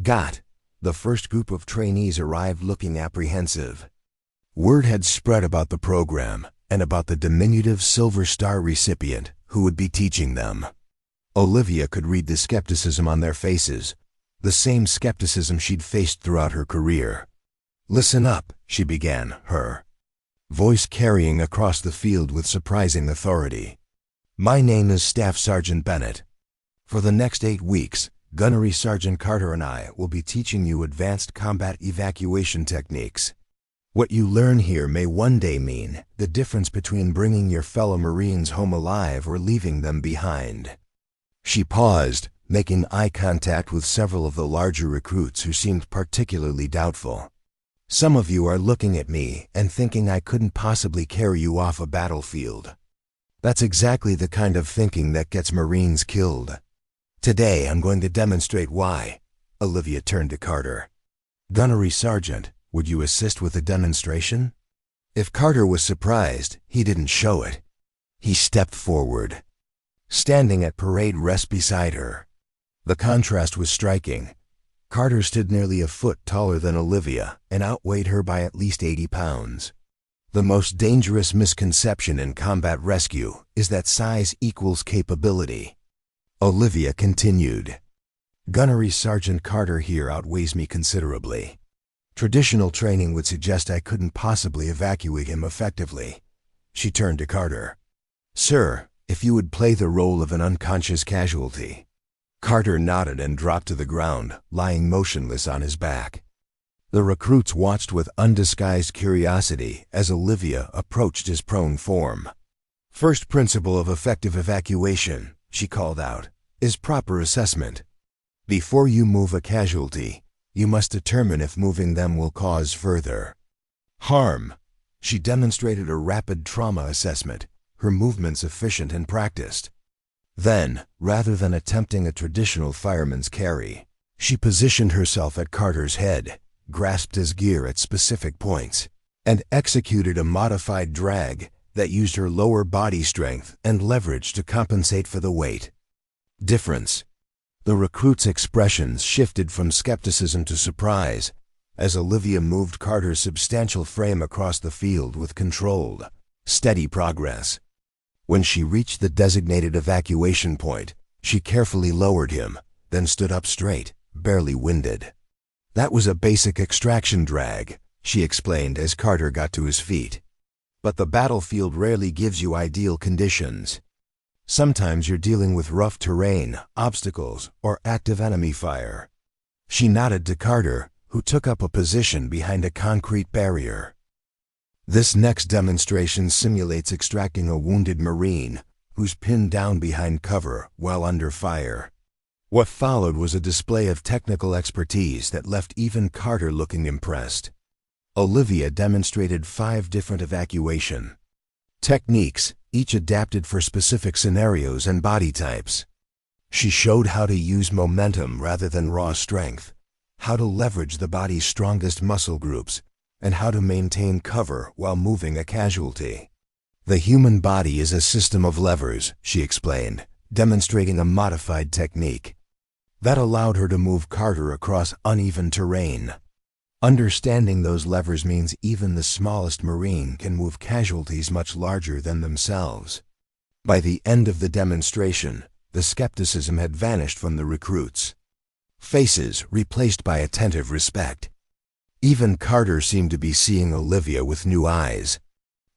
got." The first group of trainees arrived looking apprehensive. Word had spread about the program and about the diminutive Silver Star recipient who would be teaching them. Olivia could read the skepticism on their faces, the same skepticism she'd faced throughout her career. "Listen up," she began, her voice carrying across the field with surprising authority. "My name is Staff Sergeant Bennett. For the next 8 weeks, Gunnery Sergeant Carter and I will be teaching you advanced combat evacuation techniques. What you learn here may one day mean the difference between bringing your fellow Marines home alive or leaving them behind." She paused, making eye contact with several of the larger recruits who seemed particularly doubtful. "Some of you are looking at me and thinking I couldn't possibly carry you off a battlefield. That's exactly the kind of thinking that gets Marines killed. Today I'm going to demonstrate why." Olivia turned to Carter. "Gunnery Sergeant, would you assist with the demonstration?" If Carter was surprised, he didn't show it. He stepped forward, standing at parade rest beside her. The contrast was striking. Carter stood nearly a foot taller than Olivia and outweighed her by at least 80 pounds. The most dangerous misconception in combat rescue is that size equals capability. Olivia continued. "Gunnery Sergeant Carter here outweighs me considerably. Traditional training would suggest I couldn't possibly evacuate him effectively." She turned to Carter. "Sir, if you would play the role of an unconscious casualty." Carter nodded and dropped to the ground, lying motionless on his back. The recruits watched with undisguised curiosity as Olivia approached his prone form. "First principle of effective evacuation," she called out, "is proper assessment. Before you move a casualty, you must determine if moving them will cause further harm." She demonstrated a rapid trauma assessment, her movements efficient and practiced. Then, rather than attempting a traditional fireman's carry, she positioned herself at Carter's head, grasped his gear at specific points, and executed a modified drag that used her lower body strength and leverage to compensate for the weight difference. The recruits' expressions shifted from skepticism to surprise as Olivia moved Carter's substantial frame across the field with controlled, steady progress. When she reached the designated evacuation point, she carefully lowered him, then stood up straight, barely winded. "That was a basic extraction drag," she explained as Carter got to his feet. "But the battlefield rarely gives you ideal conditions. Sometimes you're dealing with rough terrain, obstacles, or active enemy fire." She nodded to Carter, who took up a position behind a concrete barrier. "This next demonstration simulates extracting a wounded Marine who's pinned down behind cover while under fire." What followed was a display of technical expertise that left even Carter looking impressed. Olivia demonstrated 5 different evacuation techniques, each adapted for specific scenarios and body types. She showed how to use momentum rather than raw strength, how to leverage the body's strongest muscle groups, and how to maintain cover while moving a casualty. The human body is a system of levers, she explained, demonstrating a modified technique. That allowed her to move Carter across uneven terrain. Understanding those levers means even the smallest Marine can move casualties much larger than themselves. By the end of the demonstration, the skepticism had vanished from the recruits. Faces replaced by attentive respect. Even Carter seemed to be seeing Olivia with new eyes.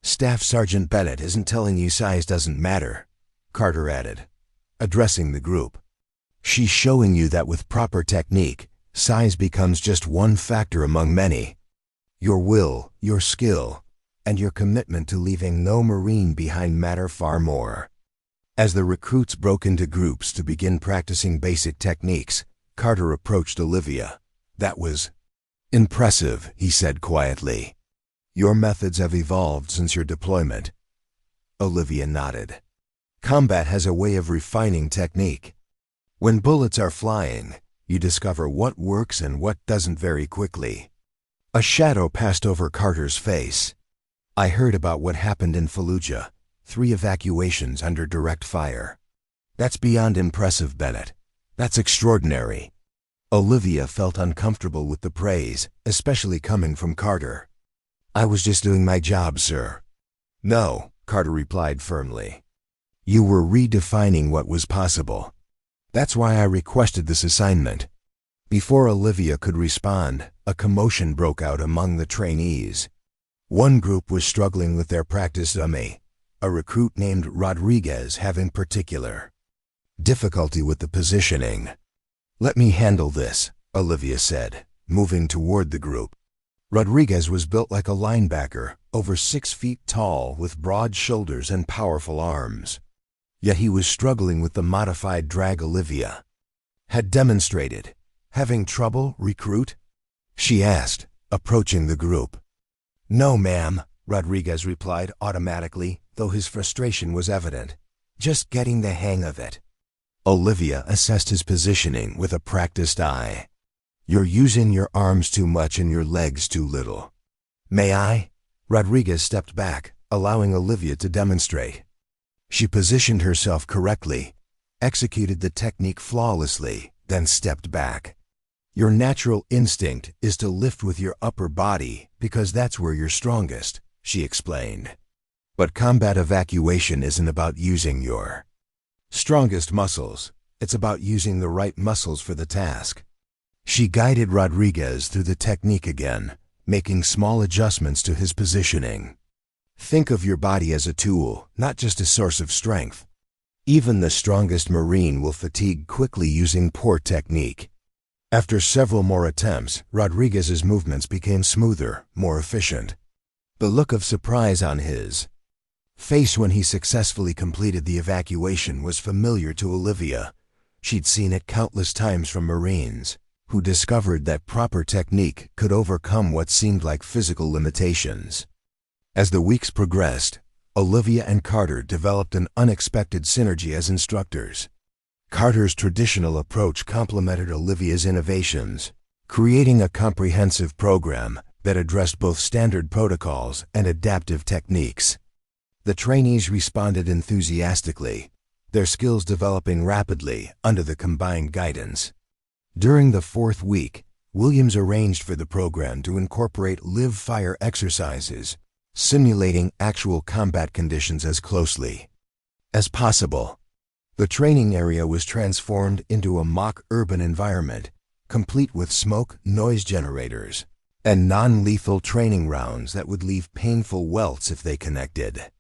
"Staff Sergeant Bennett isn't telling you size doesn't matter," Carter added, addressing the group. "She's showing you that with proper technique, size becomes just one factor among many. Your will, your skill, and your commitment to leaving no Marine behind matter far more." As the recruits broke into groups to begin practicing basic techniques, Carter approached Olivia. "That was impressive," he said quietly. "Your methods have evolved since your deployment." Olivia nodded. "Combat has a way of refining technique. When bullets are flying, you discover what works and what doesn't very quickly." A shadow passed over Carter's face. "I heard about what happened in Fallujah. 3 evacuations under direct fire. That's beyond impressive, Bennett. That's extraordinary." Olivia felt uncomfortable with the praise, especially coming from Carter. "I was just doing my job, sir." "No," Carter replied firmly. "You were redefining what was possible. That's why I requested this assignment." Before Olivia could respond, a commotion broke out among the trainees. One group was struggling with their practice dummy, a recruit named Rodriguez having particular difficulty with the positioning. "Let me handle this," Olivia said, moving toward the group. Rodriguez was built like a linebacker, over 6 feet tall with broad shoulders and powerful arms. Yet he was struggling with the modified drag Olivia had demonstrated. "Having trouble, recruit?" she asked, approaching the group. "No, ma'am," Rodriguez replied automatically, though his frustration was evident. "Just getting the hang of it." Olivia assessed his positioning with a practiced eye. "You're using your arms too much and your legs too little." "May I?" Rodriguez stepped back, allowing Olivia to demonstrate. She positioned herself correctly, executed the technique flawlessly, then stepped back. "Your natural instinct is to lift with your upper body because that's where you're strongest," she explained. "But combat evacuation isn't about using your strongest muscles. It's about using the right muscles for the task." She guided Rodriguez through the technique again, making small adjustments to his positioning. "Think of your body as a tool, not just a source of strength. Even the strongest Marine will fatigue quickly using poor technique." After several more attempts, Rodriguez's movements became smoother, more efficient. The look of surprise on his face when he successfully completed the evacuation was familiar to Olivia. She'd seen it countless times from Marines, who discovered that proper technique could overcome what seemed like physical limitations. As the weeks progressed, Olivia and Carter developed an unexpected synergy as instructors. Carter's traditional approach complemented Olivia's innovations, creating a comprehensive program that addressed both standard protocols and adaptive techniques. The trainees responded enthusiastically, their skills developing rapidly under the combined guidance. During the 4th week, Williams arranged for the program to incorporate live-fire exercises, simulating actual combat conditions as closely as possible. The training area was transformed into a mock urban environment, complete with smoke, noise generators, and non-lethal training rounds that would leave painful welts if they connected.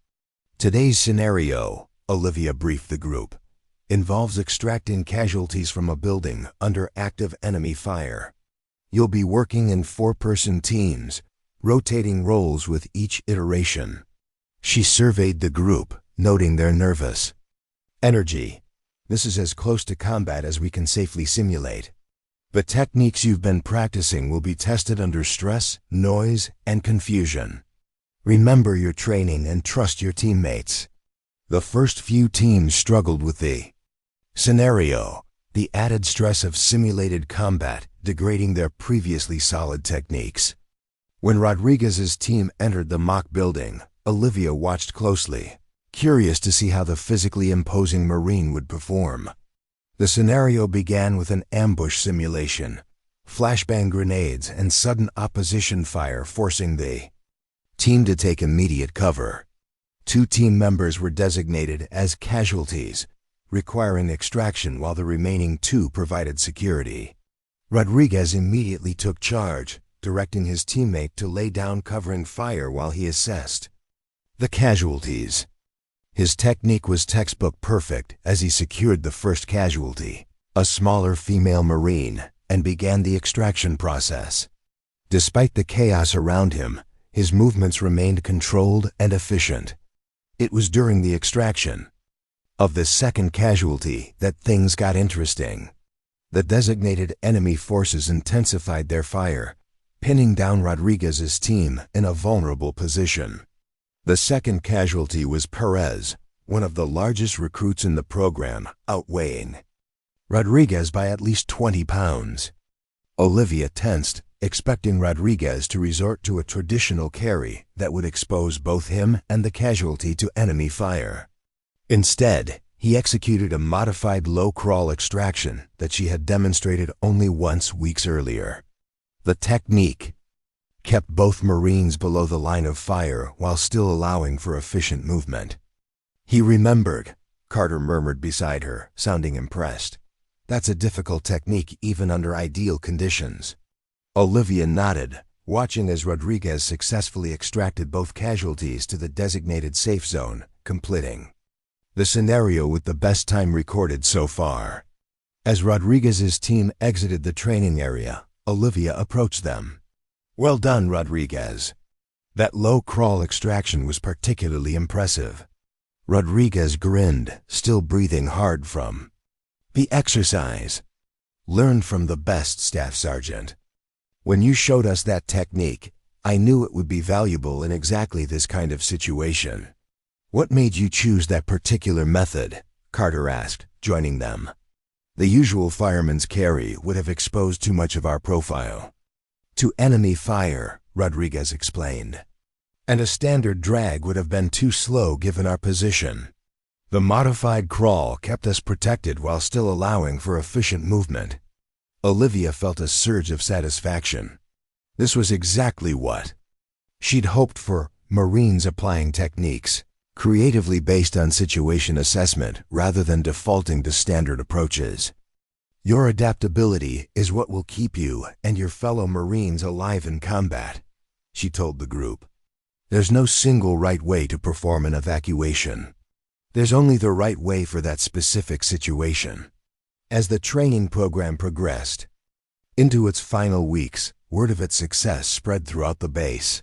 "Today's scenario," Olivia briefed the group, "involves extracting casualties from a building under active enemy fire. You'll be working in 4-person teams, rotating roles with each iteration." She surveyed the group, noting their nervous energy. "This is as close to combat as we can safely simulate. The techniques you've been practicing will be tested under stress, noise, and confusion. Remember your training and trust your teammates." The first few teams struggled with the Scenario: the added stress of simulated combat, degrading their previously solid techniques. When Rodriguez's team entered the mock building, Olivia watched closely, curious to see how the physically imposing Marine would perform. The scenario began with an ambush simulation, flashbang grenades and sudden opposition fire forcing the team to take immediate cover. 2 team members were designated as casualties, requiring extraction while the remaining 2 provided security. Rodriguez immediately took charge, directing his teammate to lay down covering fire while he assessed the casualties. His technique was textbook perfect as he secured the first casualty, a smaller female Marine, and began the extraction process. Despite the chaos around him, his movements remained controlled and efficient. It was during the extraction of the second casualty that things got interesting. The designated enemy forces intensified their fire, pinning down Rodriguez's team in a vulnerable position. The second casualty was Perez, one of the largest recruits in the program, outweighing Rodriguez by at least 20 pounds. Olivia tensed, expecting Rodriguez to resort to a traditional carry that would expose both him and the casualty to enemy fire. Instead, he executed a modified low-crawl extraction that she had demonstrated only once weeks earlier. The technique kept both Marines below the line of fire while still allowing for efficient movement. "He remembered," Carter murmured beside her, sounding impressed. "That's a difficult technique even under ideal conditions." Olivia nodded, watching as Rodriguez successfully extracted both casualties to the designated safe zone, completing the scenario with the best time recorded so far. As Rodriguez's team exited the training area, Olivia approached them. "Well done, Rodriguez. That low-crawl extraction was particularly impressive." Rodriguez grinned, still breathing hard from the exercise. "Learned from the best, Staff Sergeant. When you showed us that technique, I knew it would be valuable in exactly this kind of situation." "What made you choose that particular method?" Carter asked, joining them. "The usual fireman's carry would have exposed too much of our profile to enemy fire," Rodriguez explained. "And a standard drag would have been too slow given our position. The modified crawl kept us protected while still allowing for efficient movement." Olivia felt a surge of satisfaction. This was exactly what she'd hoped for: Marines applying techniques creatively based on situation assessment rather than defaulting to standard approaches. "Your adaptability is what will keep you and your fellow Marines alive in combat," she told the group. "There's no single right way to perform an evacuation. There's only the right way for that specific situation." As the training program progressed into its final weeks, word of its success spread throughout the base.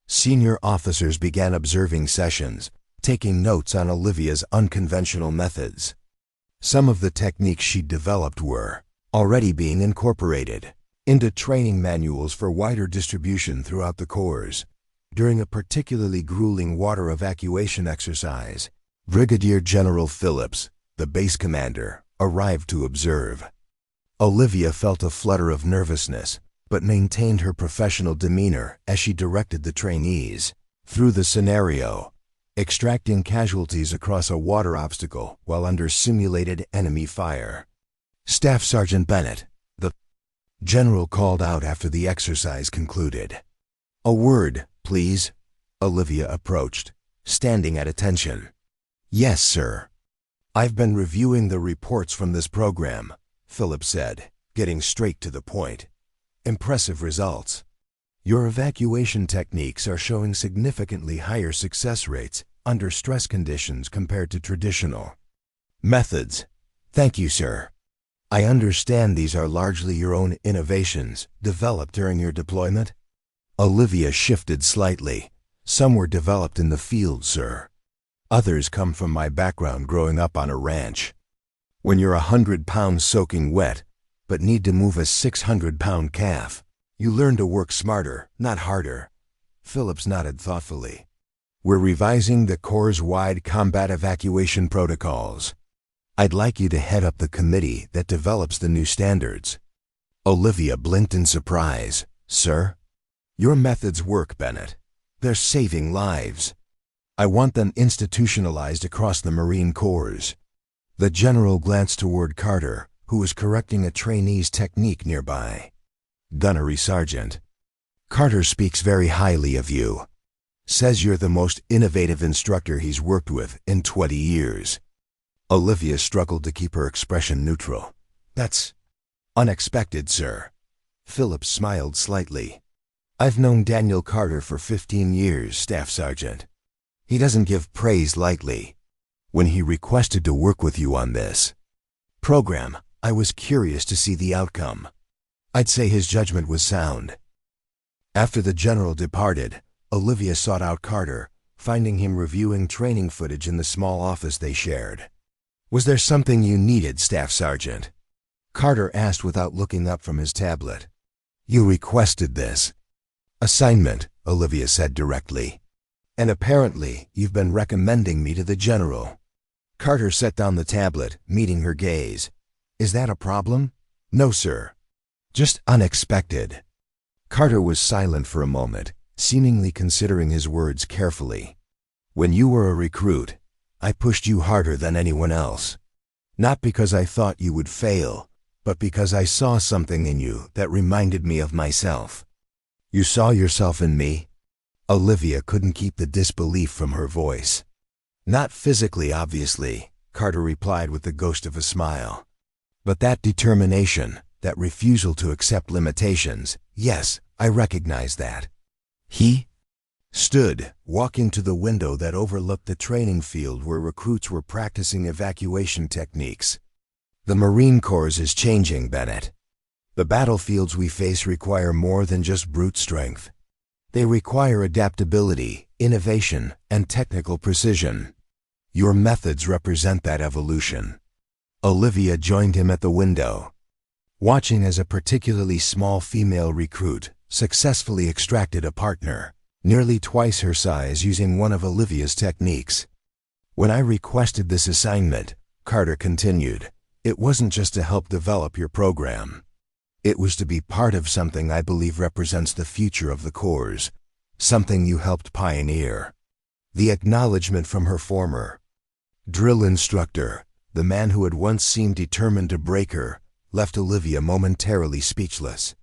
Senior officers began observing sessions, taking notes on Olivia's unconventional methods. Some of the techniques she'd developed were already being incorporated into training manuals for wider distribution throughout the corps. During a particularly grueling water evacuation exercise, Brigadier General Phillips, the base commander, arrived to observe. Olivia felt a flutter of nervousness, but maintained her professional demeanor as she directed the trainees through the scenario, extracting casualties across a water obstacle while under simulated enemy fire. "Staff Sergeant Bennett," the general called out after the exercise concluded. "A word, please." Olivia approached, standing at attention. "Yes, sir." "I've been reviewing the reports from this program," Philip said, getting straight to the point. "Impressive results. Your evacuation techniques are showing significantly higher success rates under stress conditions compared to traditional methods." "Thank you, sir. I understand these are largely your own innovations, developed during your deployment?" Olivia shifted slightly. "Some were developed in the field, sir. Others come from my background growing up on a ranch. When you're 100 pounds soaking wet, but need to move a 600-pound calf, you learn to work smarter, not harder." Phillips nodded thoughtfully. "We're revising the Corps-wide combat evacuation protocols. I'd like you to head up the committee that develops the new standards. Olivia blinked in surprise. Sir? Your methods work, Bennett. They're saving lives. I want them institutionalized across the Marine Corps. The general glanced toward Carter, who was correcting a trainee's technique nearby. Gunnery Sergeant. Carter speaks very highly of you. Says you're the most innovative instructor he's worked with in 20 years. Olivia struggled to keep her expression neutral. That's unexpected, sir. Phillips smiled slightly. I've known Daniel Carter for 15 years, Staff Sergeant. He doesn't give praise lightly. When he requested to work with you on this program, I was curious to see the outcome. I'd say his judgment was sound. After the general departed, Olivia sought out Carter, finding him reviewing training footage in the small office they shared. Was there something you needed, Staff Sergeant? Carter asked without looking up from his tablet. You requested this assignment, Olivia said directly. And apparently, you've been recommending me to the general. Carter set down the tablet, meeting her gaze. Is that a problem? No, sir. Just unexpected. Carter was silent for a moment, seemingly considering his words carefully. When you were a recruit, I pushed you harder than anyone else. Not because I thought you would fail, but because I saw something in you that reminded me of myself. You saw yourself in me? Olivia couldn't keep the disbelief from her voice. Not physically, obviously, Carter replied with the ghost of a smile. But that determination, that refusal to accept limitations, yes, I recognize that. He stood, walking to the window that overlooked the training field where recruits were practicing evacuation techniques. The Marine Corps is changing, Bennett. The battlefields we face require more than just brute strength. They require adaptability, innovation, and technical precision. Your methods represent that evolution. Olivia joined him at the window, watching as a particularly small female recruit successfully extracted a partner, nearly twice her size, using one of Olivia's techniques. When I requested this assignment, Carter continued, it wasn't just to help develop your program. It was to be part of something I believe represents the future of the Corps, something you helped pioneer. The acknowledgement from her former drill instructor, the man who had once seemed determined to break her, left Olivia momentarily speechless.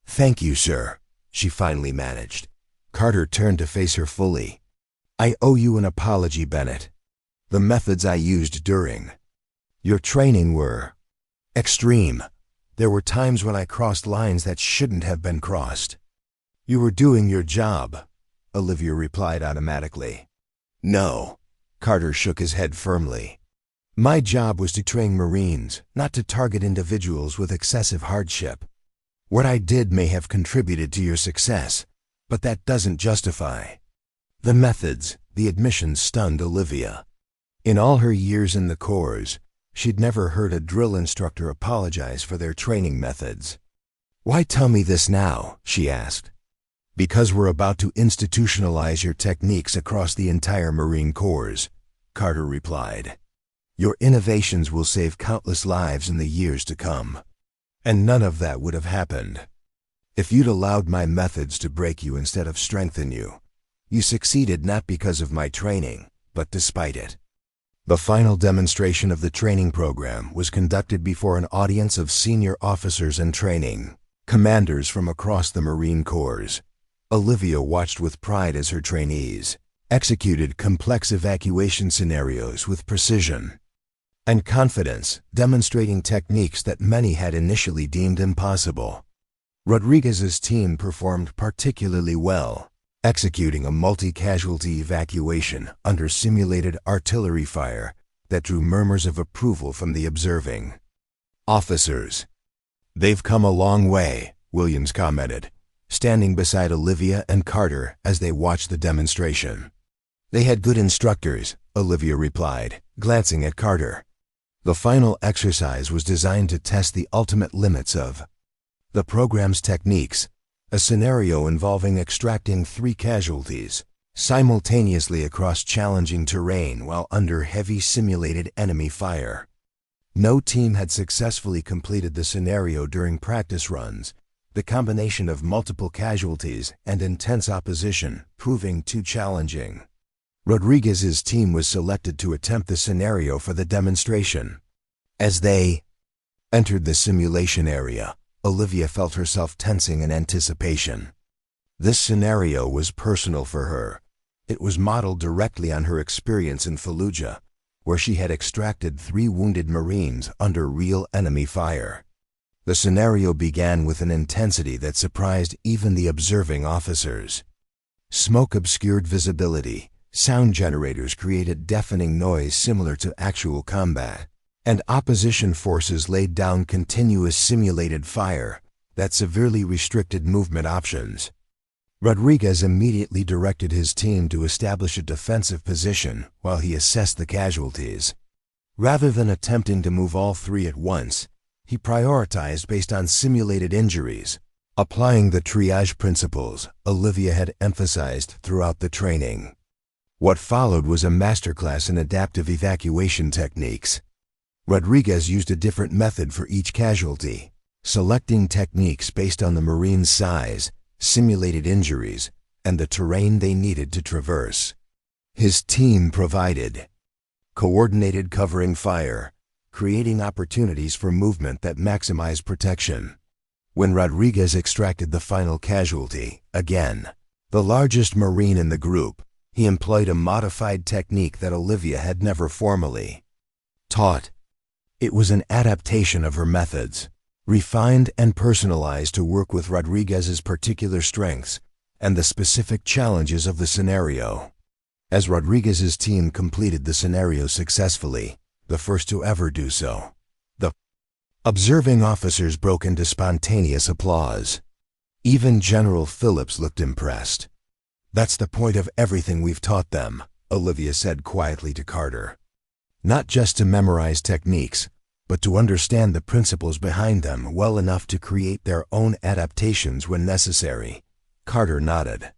Thank you, sir, she finally managed. Carter turned to face her fully. I owe you an apology, Bennett. The methods I used during your training were extreme. There were times when I crossed lines that shouldn't have been crossed. You were doing your job, Olivia replied automatically. No, Carter shook his head firmly. My job was to train Marines, not to target individuals with excessive hardship. What I did may have contributed to your success, but that doesn't justify the methods. The admission stunned Olivia. In all her years in the Corps, she'd never heard a drill instructor apologize for their training methods. Why tell me this now? She asked. Because we're about to institutionalize your techniques across the entire Marine Corps, Carter replied. Your innovations will save countless lives in the years to come. And none of that would have happened if you'd allowed my methods to break you instead of strengthen you. You succeeded not because of my training, but despite it. The final demonstration of the training program was conducted before an audience of senior officers in training, commanders from across the Marine Corps. Olivia watched with pride as her trainees executed complex evacuation scenarios with precision and confidence, demonstrating techniques that many had initially deemed impossible. Rodriguez's team performed particularly well, executing a multi-casualty evacuation under simulated artillery fire that drew murmurs of approval from the observing officers. They've come a long way, Williams commented, standing beside Olivia and Carter as they watched the demonstration. They had good instructors, Olivia replied, glancing at Carter. The final exercise was designed to test the ultimate limits of the program's techniques, a scenario involving extracting 3 casualties simultaneously across challenging terrain while under heavy simulated enemy fire. No team had successfully completed the scenario during practice runs, the combination of multiple casualties and intense opposition proving too challenging. Rodriguez's team was selected to attempt the scenario for the demonstration. As they entered the simulation area, Olivia felt herself tensing in anticipation. This scenario was personal for her. It was modeled directly on her experience in Fallujah, where she had extracted 3 wounded Marines under real enemy fire. The scenario began with an intensity that surprised even the observing officers. Smoke obscured visibility, sound generators created deafening noise similar to actual combat, and opposition forces laid down continuous simulated fire that severely restricted movement options. Rodriguez immediately directed his team to establish a defensive position while he assessed the casualties. Rather than attempting to move all 3 at once, he prioritized based on simulated injuries, applying the triage principles Olivia had emphasized throughout the training. What followed was a masterclass in adaptive evacuation techniques. Rodriguez used a different method for each casualty, selecting techniques based on the Marine's size, simulated injuries, and the terrain they needed to traverse. His team provided coordinated covering fire, creating opportunities for movement that maximized protection. When Rodriguez extracted the final casualty, again, the largest Marine in the group, he employed a modified technique that Olivia had never formally taught. It was an adaptation of her methods, refined and personalized to work with Rodriguez's particular strengths and the specific challenges of the scenario. As Rodriguez's team completed the scenario successfully, the first to ever do so, the observing officers broke into spontaneous applause. Even General Phillips looked impressed. "That's the point of everything we've taught them," Olivia said quietly to Carter. "Not just to memorize techniques, but to understand the principles behind them well enough to create their own adaptations when necessary." Carter nodded.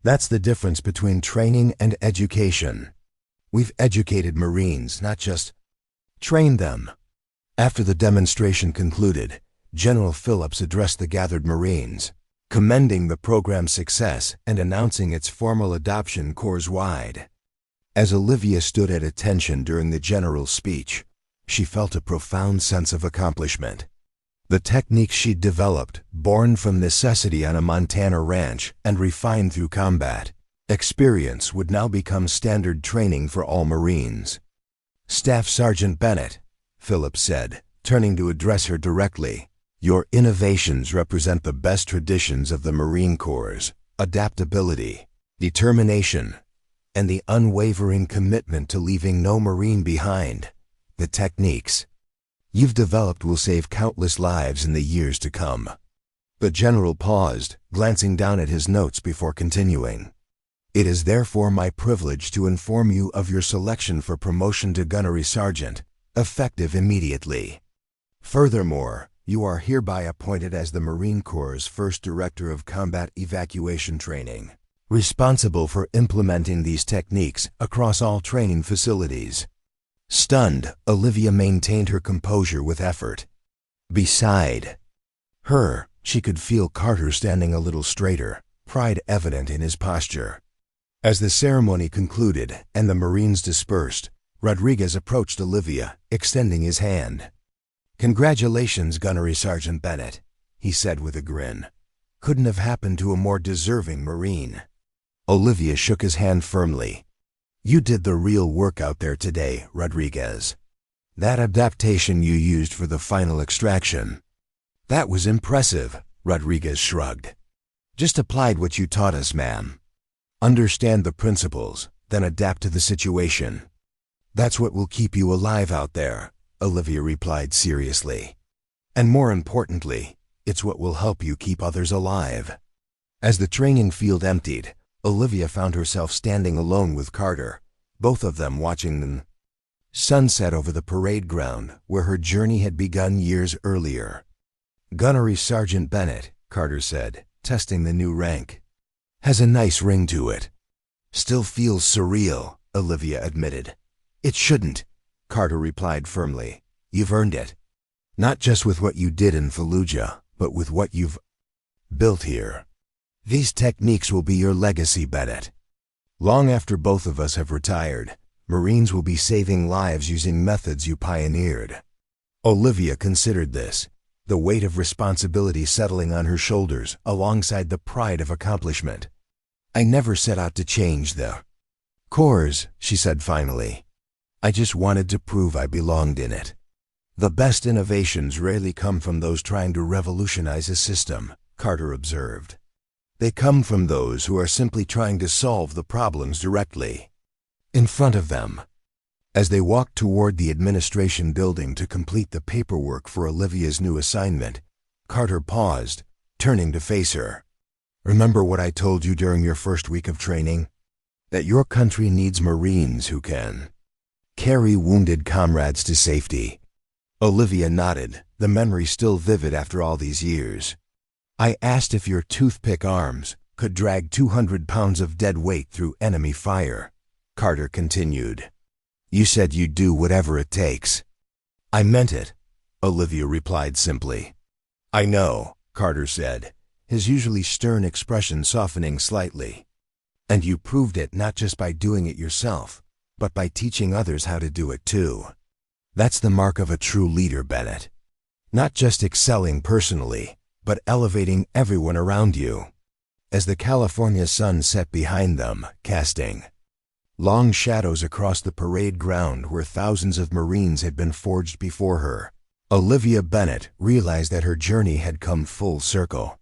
"That's the difference between training and education. We've educated Marines, not just trained them." After the demonstration concluded, General Phillips addressed the gathered Marines, commending the program's success and announcing its formal adoption corps-wide. As Olivia stood at attention during the general's speech, she felt a profound sense of accomplishment. The techniques she'd developed, born from necessity on a Montana ranch and refined through combat experience, would now become standard training for all Marines. "Staff Sergeant Bennett," Phillips said, turning to address her directly, "your innovations represent the best traditions of the Marine Corps' adaptability, determination, and the unwavering commitment to leaving no Marine behind. The techniques you've developed will save countless lives in the years to come." The general paused, glancing down at his notes before continuing. "It is therefore my privilege to inform you of your selection for promotion to gunnery sergeant, effective immediately. Furthermore, you are hereby appointed as the Marine Corps' first Director of Combat Evacuation Training, responsible for implementing these techniques across all training facilities." Stunned, Olivia maintained her composure with effort. Beside her, she could feel Carter standing a little straighter, pride evident in his posture. As the ceremony concluded and the Marines dispersed, Rodriguez approached Olivia, extending his hand. "Congratulations, Gunnery Sergeant Bennett," he said with a grin. "Couldn't have happened to a more deserving Marine." Olivia shook his hand firmly. "You did the real work out there today, Rodriguez. That adaptation you used for the final extraction, that was impressive," Rodriguez shrugged. "Just applied what you taught us, ma'am. Understand the principles, then adapt to the situation. That's what will keep you alive out there," Olivia replied seriously. "And more importantly, it's what will help you keep others alive." As the training field emptied, Olivia found herself standing alone with Carter, both of them watching the sunset over the parade ground where her journey had begun years earlier. "Gunnery Sergeant Bennett," Carter said, testing the new rank. "Has a nice ring to it." "Still feels surreal," Olivia admitted. "It shouldn't," Carter replied firmly. You've earned it. Not just with what you did in Fallujah, but with what you've built here. These techniques will be your legacy, Bennett. Long after both of us have retired, Marines will be saving lives using methods you pioneered. Olivia considered this, the weight of responsibility settling on her shoulders alongside the pride of accomplishment. I never set out to change the Corps, she said finally. I just wanted to prove I belonged in it. The best innovations rarely come from those trying to revolutionize a system, Carter observed. They come from those who are simply trying to solve the problems directly in front of them. As they walked toward the administration building to complete the paperwork for Olivia's new assignment, Carter paused, turning to face her. Remember what I told you during your first week of training? That your country needs Marines who can carry wounded comrades to safety. Olivia nodded, the memory still vivid after all these years. I asked if your toothpick arms could drag 200 pounds of dead weight through enemy fire. Carter continued. You said you'd do whatever it takes. I meant it, Olivia replied simply. I know, Carter said, his usually stern expression softening slightly. And you proved it not just by doing it yourself, but by teaching others how to do it too. That's the mark of a true leader, Bennett. Not just excelling personally, but elevating everyone around you. As the California sun set behind them, casting long shadows across the parade ground where thousands of Marines had been forged before her, Olivia Bennett realized that her journey had come full circle.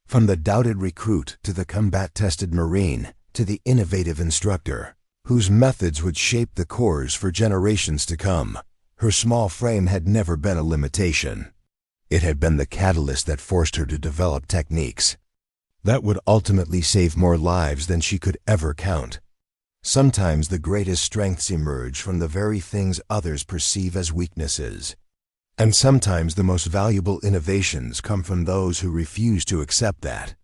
From the doubted recruit to the combat-tested Marine to the innovative instructor, whose methods would shape the Corps for generations to come, her small frame had never been a limitation. It had been the catalyst that forced her to develop techniques that would ultimately save more lives than she could ever count. Sometimes the greatest strengths emerge from the very things others perceive as weaknesses. And sometimes the most valuable innovations come from those who refuse to accept that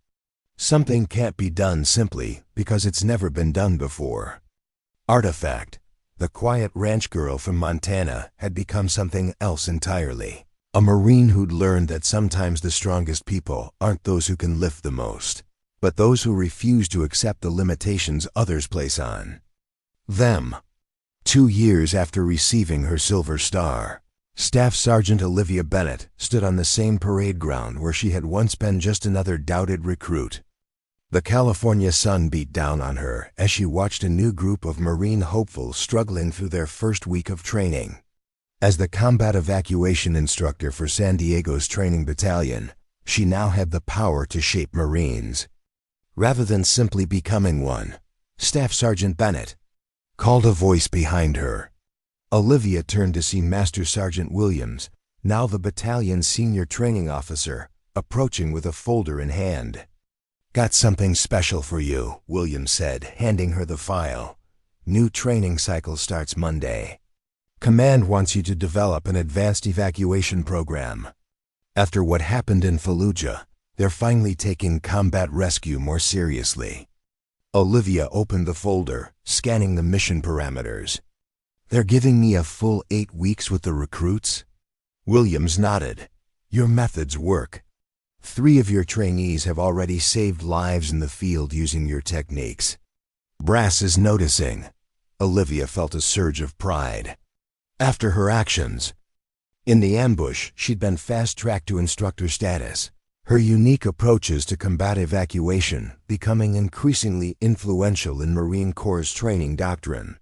something can't be done simply because it's never been done before. Artifact, the quiet ranch girl from Montana, had become something else entirely. A Marine who'd learned that sometimes the strongest people aren't those who can lift the most, but those who refuse to accept the limitations others place on them. 2 years after receiving her Silver Star, Staff Sergeant Olivia Bennett stood on the same parade ground where she had once been just another doubted recruit. The California sun beat down on her as she watched a new group of Marine hopefuls struggling through their first week of training. As the combat evacuation instructor for San Diego's training battalion, she now had the power to shape Marines. Rather than simply becoming one, Staff Sergeant Bennett called a voice behind her. Olivia turned to see Master Sergeant Williams, now the battalion's senior training officer, approaching with a folder in hand. Got something special for you, Williams said, handing her the file. New training cycle starts Monday. Command wants you to develop an advanced evacuation program. After what happened in Fallujah, they're finally taking combat rescue more seriously. Olivia opened the folder, scanning the mission parameters. They're giving me a full 8 weeks with the recruits? Williams nodded. Your methods work. 3 of your trainees have already saved lives in the field using your techniques. Brass is noticing. Olivia felt a surge of pride. After her actions in the ambush, she'd been fast-tracked to instructor status, her unique approaches to combat evacuation becoming increasingly influential in Marine Corps' training doctrine.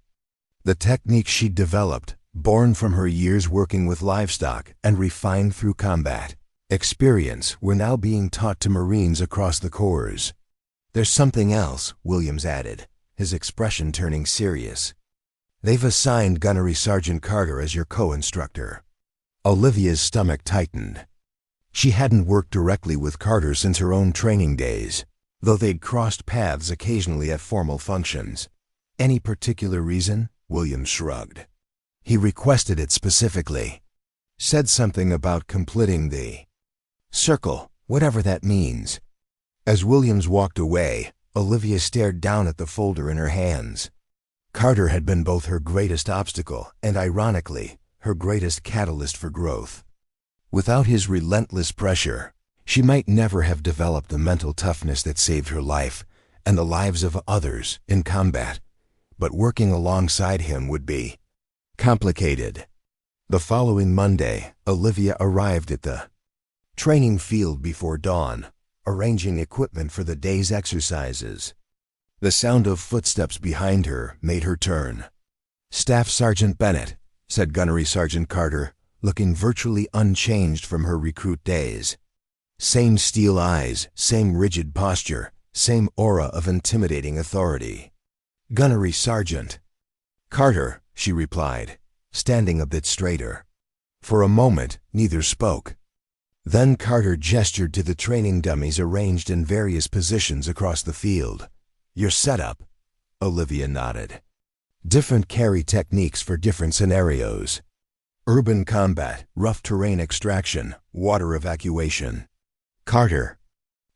The techniques she'd developed, born from her years working with livestock and refined through combat experience, were now being taught to Marines across the Corps. There's something else, Williams added, his expression turning serious. They've assigned Gunnery Sergeant Carter as your co-instructor. Olivia's stomach tightened. She hadn't worked directly with Carter since her own training days, though they'd crossed paths occasionally at formal functions. Any particular reason? Williams shrugged. He requested it specifically. Said something about completing the circle, whatever that means. As Williams walked away, Olivia stared down at the folder in her hands. Carter had been both her greatest obstacle and, ironically, her greatest catalyst for growth. Without his relentless pressure, she might never have developed the mental toughness that saved her life and the lives of others in combat. But working alongside him would be complicated. The following Monday, Olivia arrived at the training field before dawn, arranging equipment for the day's exercises. The sound of footsteps behind her made her turn. "Staff Sergeant Bennett," said Gunnery Sergeant Carter, looking virtually unchanged from her recruit days. Same steel eyes, same rigid posture, same aura of intimidating authority. "Gunnery Sergeant Carter," she replied, standing a bit straighter. For a moment, neither spoke. Then Carter gestured to the training dummies arranged in various positions across the field. "Your setup?" Olivia nodded. "Different carry techniques for different scenarios. Urban combat, rough terrain extraction, water evacuation." Carter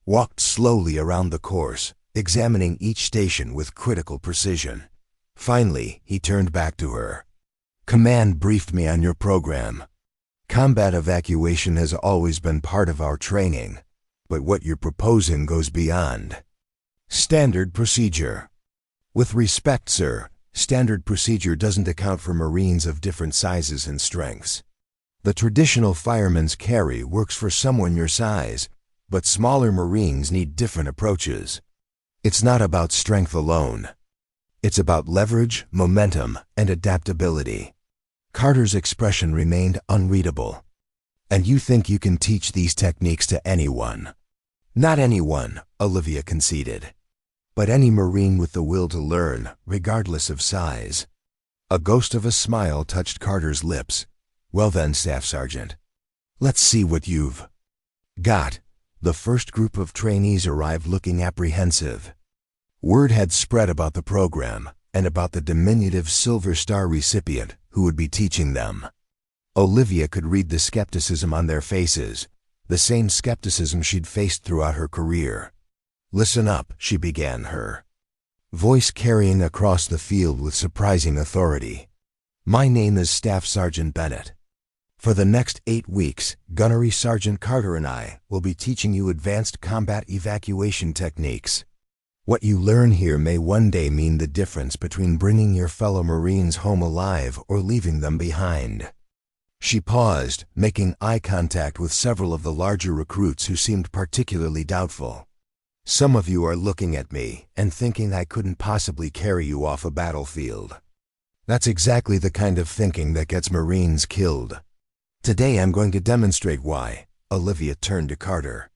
walked slowly around the course, examining each station with critical precision. Finally, he turned back to her. "Command briefed me on your program. Combat evacuation has always been part of our training, but what you're proposing goes beyond standard procedure." "With respect, sir, standard procedure doesn't account for Marines of different sizes and strengths. The traditional fireman's carry works for someone your size, but smaller Marines need different approaches. It's not about strength alone. It's about leverage, momentum, and adaptability." Carter's expression remained unreadable. "And you think you can teach these techniques to anyone?" "Not anyone," Olivia conceded, "but any Marine with the will to learn, regardless of size." A ghost of a smile touched Carter's lips. "Well then, Staff Sergeant, let's see what you've got." The first group of trainees arrived looking apprehensive. Word had spread about the program and about the diminutive Silver Star recipient who would be teaching them. Olivia could read the skepticism on their faces, the same skepticism she'd faced throughout her career. "Listen up," she began, her voice carrying across the field with surprising authority. "My name is Staff Sergeant Bennett. For the next 8 weeks, Gunnery Sergeant Carter and I will be teaching you advanced combat evacuation techniques. What you learn here may one day mean the difference between bringing your fellow Marines home alive or leaving them behind." She paused, making eye contact with several of the larger recruits who seemed particularly doubtful. "Some of you are looking at me and thinking I couldn't possibly carry you off a battlefield. That's exactly the kind of thinking that gets Marines killed. Today I'm going to demonstrate why." Olivia turned to Carter.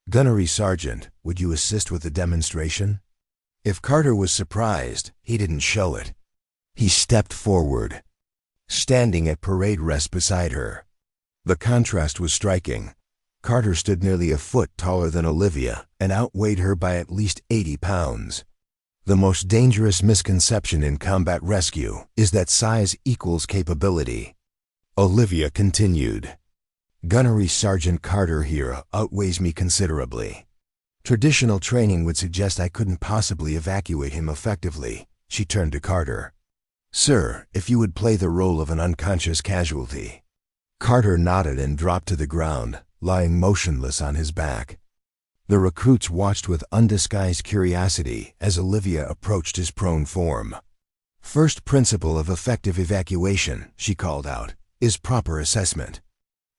"Gunnery Sergeant, would you assist with the demonstration?" If Carter was surprised, he didn't show it. He stepped forward, standing at parade rest beside her. The contrast was striking. Carter stood nearly a foot taller than Olivia and outweighed her by at least 80 pounds. The most dangerous misconception in combat rescue is that size equals capability. Olivia continued. "Gunnery Sergeant Carter here outweighs me considerably. Traditional training would suggest I couldn't possibly evacuate him effectively." She turned to Carter. "Sir, if you would play the role of an unconscious casualty." Carter nodded and dropped to the ground, lying motionless on his back. The recruits watched with undisguised curiosity as Olivia approached his prone form. "First principle of effective evacuation," she called out, "is proper assessment.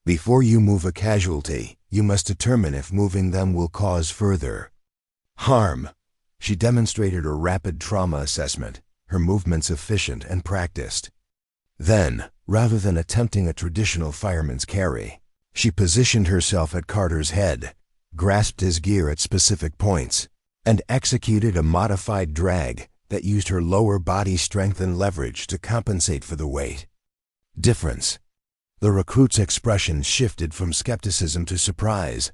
Before you move a casualty, you must determine if moving them will cause further harm." She demonstrated a rapid trauma assessment, her movements efficient and practiced. Then, rather than attempting a traditional fireman's carry, she positioned herself at Carter's head, grasped his gear at specific points, and executed a modified drag that used her lower body strength and leverage to compensate for the weight difference. The recruit's expression shifted from skepticism to surprise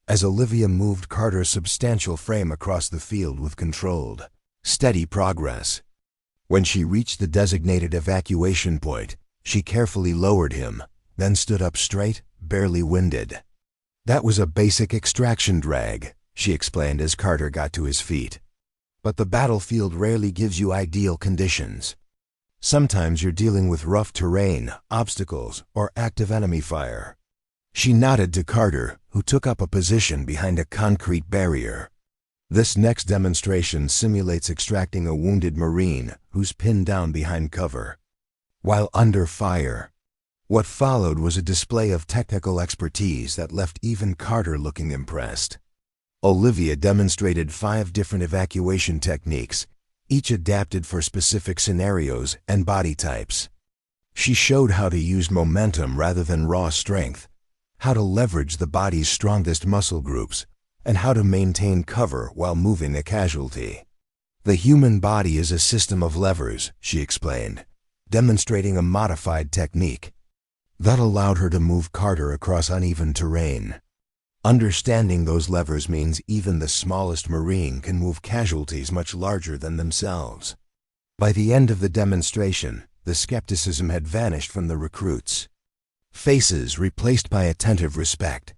as Olivia moved Carter's substantial frame across the field with controlled, steady progress. When she reached the designated evacuation point, she carefully lowered him, then stood up straight, barely winded. "That was a basic extraction drag," she explained as Carter got to his feet. "But the battlefield rarely gives you ideal conditions. Sometimes you're dealing with rough terrain, obstacles, or active enemy fire. She nodded to Carter, who took up a position behind a concrete barrier. This next demonstration simulates extracting a wounded Marine who's pinned down behind cover, while under fire. What followed was a display of technical expertise that left even Carter looking impressed. Olivia demonstrated 5 different evacuation techniques, each adapted for specific scenarios and body types. She showed how to use momentum rather than raw strength, how to leverage the body's strongest muscle groups, and how to maintain cover while moving a casualty. The human body is a system of levers, she explained, demonstrating a modified technique that allowed her to move Carter across uneven terrain. Understanding those levers means even the smallest Marine can move casualties much larger than themselves. By the end of the demonstration, the skepticism had vanished from the recruits. Faces replaced by attentive respect.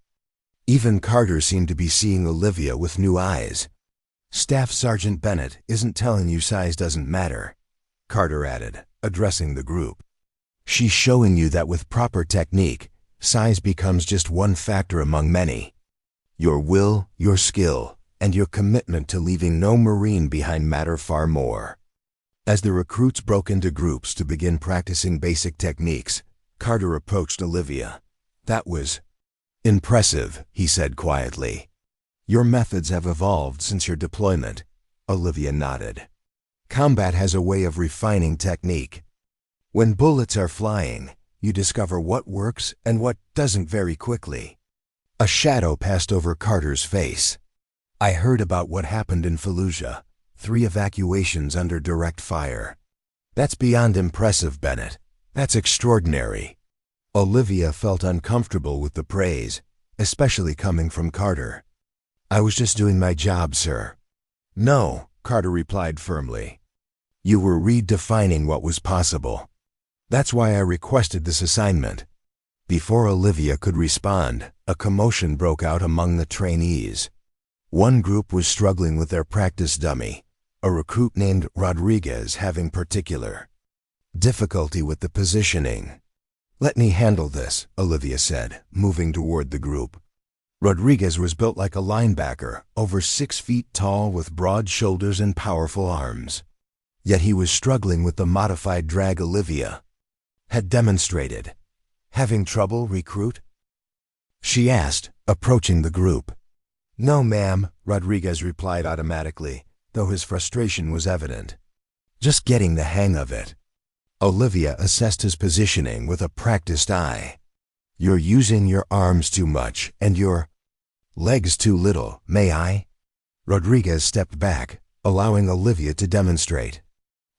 Even Carter seemed to be seeing Olivia with new eyes. Staff Sergeant Bennett isn't telling you size doesn't matter, Carter added, addressing the group. She's showing you that with proper technique, size becomes just one factor among many. Your will, your skill, and your commitment to leaving no Marine behind matter far more. As the recruits broke into groups to begin practicing basic techniques, Carter approached Olivia. "That was impressive," he said quietly. "Your methods have evolved since your deployment." Olivia nodded. "Combat has a way of refining technique. When bullets are flying, you discover what works and what doesn't very quickly." A shadow passed over Carter's face. "I heard about what happened in Fallujah. 3 evacuations under direct fire. That's beyond impressive, Bennett. That's extraordinary." Olivia felt uncomfortable with the praise, especially coming from Carter. "I was just doing my job, sir." "No," Carter replied firmly. "You were redefining what was possible. That's why I requested this assignment." Before Olivia could respond, a commotion broke out among the trainees. One group was struggling with their practice dummy, a recruit named Rodriguez having particular difficulty with the positioning. "Let me handle this," Olivia said, moving toward the group. Rodriguez was built like a linebacker, over 6 feet tall with broad shoulders and powerful arms. Yet he was struggling with the modified drag Olivia had demonstrated. "Having trouble, recruit?" she asked, approaching the group. "No, ma'am," Rodriguez replied automatically, though his frustration was evident. "Just getting the hang of it." Olivia assessed his positioning with a practiced eye. "You're using your arms too much and your legs too little, may I?" Rodriguez stepped back, allowing Olivia to demonstrate.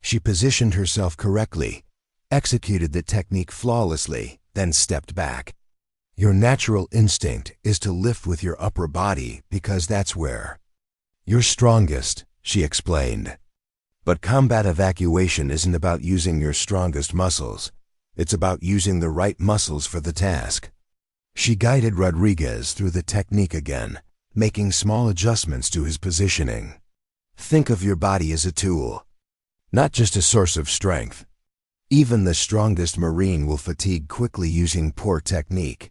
She positioned herself correctly, executed the technique flawlessly, then stepped back. "Your natural instinct is to lift with your upper body because that's where you're strongest," she explained. "But combat evacuation isn't about using your strongest muscles. It's about using the right muscles for the task." She guided Rodriguez through the technique again, making small adjustments to his positioning. "Think of your body as a tool, not just a source of strength. Even the strongest Marine will fatigue quickly using poor technique."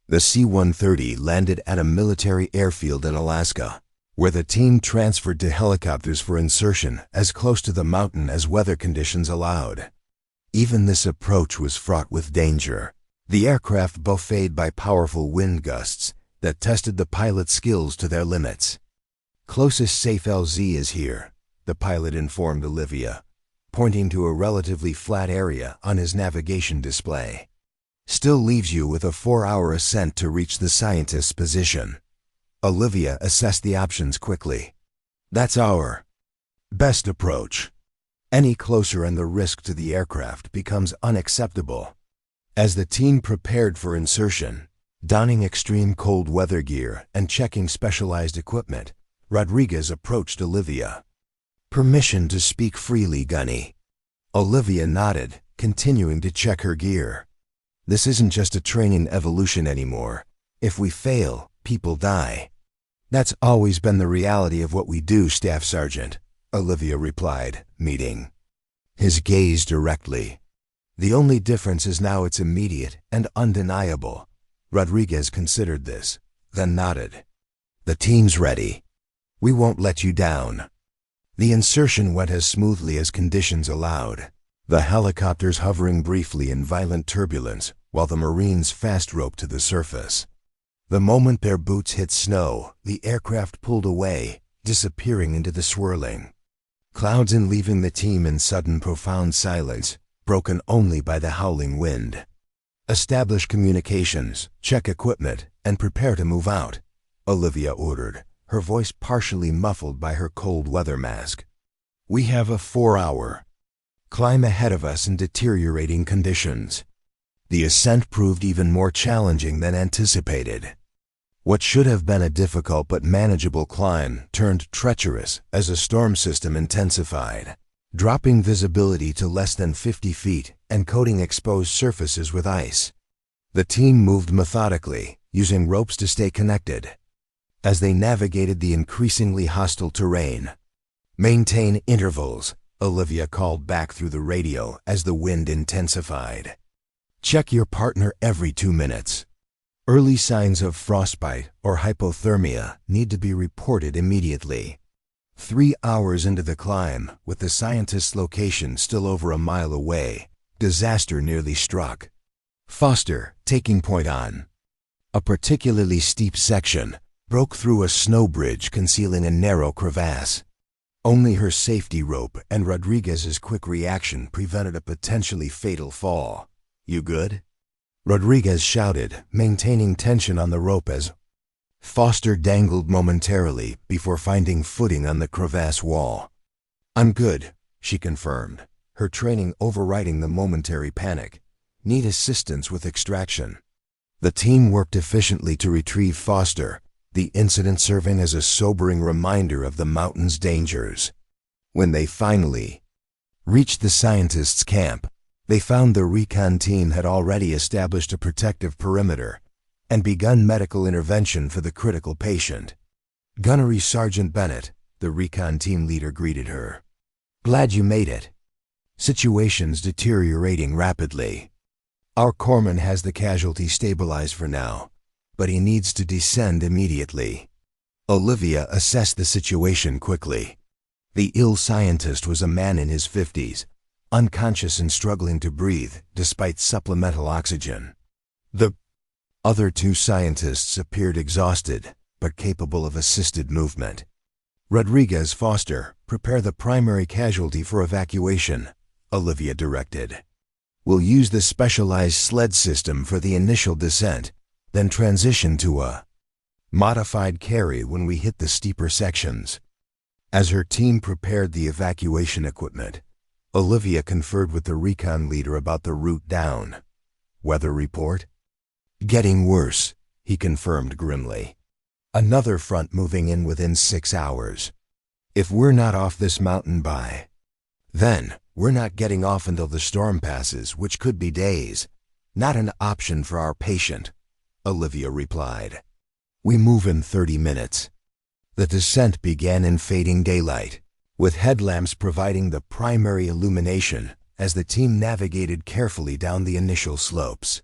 The C-130 landed at a military airfield in Alaska, where the team transferred to helicopters for insertion as close to the mountain as weather conditions allowed. Even this approach was fraught with danger. The aircraft buffeted by powerful wind gusts that tested the pilot's skills to their limits. "Closest safe LZ is here," the pilot informed Olivia, pointing to a relatively flat area on his navigation display. "Still leaves you with a 4-hour ascent to reach the scientist's position." Olivia assessed the options quickly. "That's our best approach. Any closer and the risk to the aircraft becomes unacceptable." As the team prepared for insertion, donning extreme cold weather gear and checking specialized equipment, Rodriguez approached Olivia. "Permission to speak freely, Gunny." Olivia nodded, continuing to check her gear. "This isn't just a training evolution anymore. If we fail, people die." "That's always been the reality of what we do, Staff Sergeant," Olivia replied, meeting his gaze directly. The only difference is now it's immediate and undeniable. Rodriguez considered this, then nodded. The team's ready. We won't let you down. The insertion went as smoothly as conditions allowed, the helicopters hovering briefly in violent turbulence while the Marines fast-roped to the surface. The moment their boots hit snow, the aircraft pulled away, disappearing into the swirling clouds and leaving the team in sudden profound silence, broken only by the howling wind. Establish communications, check equipment, and prepare to move out, Olivia ordered, her voice partially muffled by her cold weather mask. We have a 4-hour climb ahead of us in deteriorating conditions. The ascent proved even more challenging than anticipated. What should have been a difficult but manageable climb turned treacherous as a storm system intensified, dropping visibility to less than 50 feet and coating exposed surfaces with ice. The team moved methodically, using ropes to stay connected. As they navigated the increasingly hostile terrain, "Maintain intervals," Olivia called back through the radio as the wind intensified. "Check your partner every 2 minutes. Early signs of frostbite or hypothermia need to be reported immediately." 3 hours into the climb, with the scientist's location still over a mile away, disaster nearly struck. Foster, taking point on. A particularly steep section broke through a snow bridge concealing a narrow crevasse. Only her safety rope and Rodriguez's quick reaction prevented a potentially fatal fall. "You good?" Rodriguez shouted, maintaining tension on the rope as Foster dangled momentarily before finding footing on the crevasse wall. "I'm good," she confirmed, her training overriding the momentary panic. "Need assistance with extraction." The team worked efficiently to retrieve Foster, the incident serving as a sobering reminder of the mountain's dangers. When they finally reached the scientists' camp, they found the recon team had already established a protective perimeter and begun medical intervention for the critical patient. "Gunnery Sergeant Bennett," the recon team leader greeted her. "Glad you made it. Situation's deteriorating rapidly. Our corpsman has the casualty stabilized for now, but he needs to descend immediately." Olivia assessed the situation quickly. The ill scientist was a man in his 50s, unconscious and struggling to breathe despite supplemental oxygen. The other 2 scientists appeared exhausted, but capable of assisted movement. "Rodriguez, Foster, prepare the primary casualty for evacuation," Olivia directed. "We'll use the specialized sled system for the initial descent, then transition to a modified carry when we hit the steeper sections." As her team prepared the evacuation equipment, Olivia conferred with the recon leader about the route down. "Weather report?" "Getting worse," he confirmed grimly. "Another front moving in within 6 hours. If we're not off this mountain by then, we're not getting off until the storm passes, which could be days. Not an option for our patient," Olivia replied. "We move in 30 minutes." The descent began in fading daylight, with headlamps providing the primary illumination as the team navigated carefully down the initial slopes.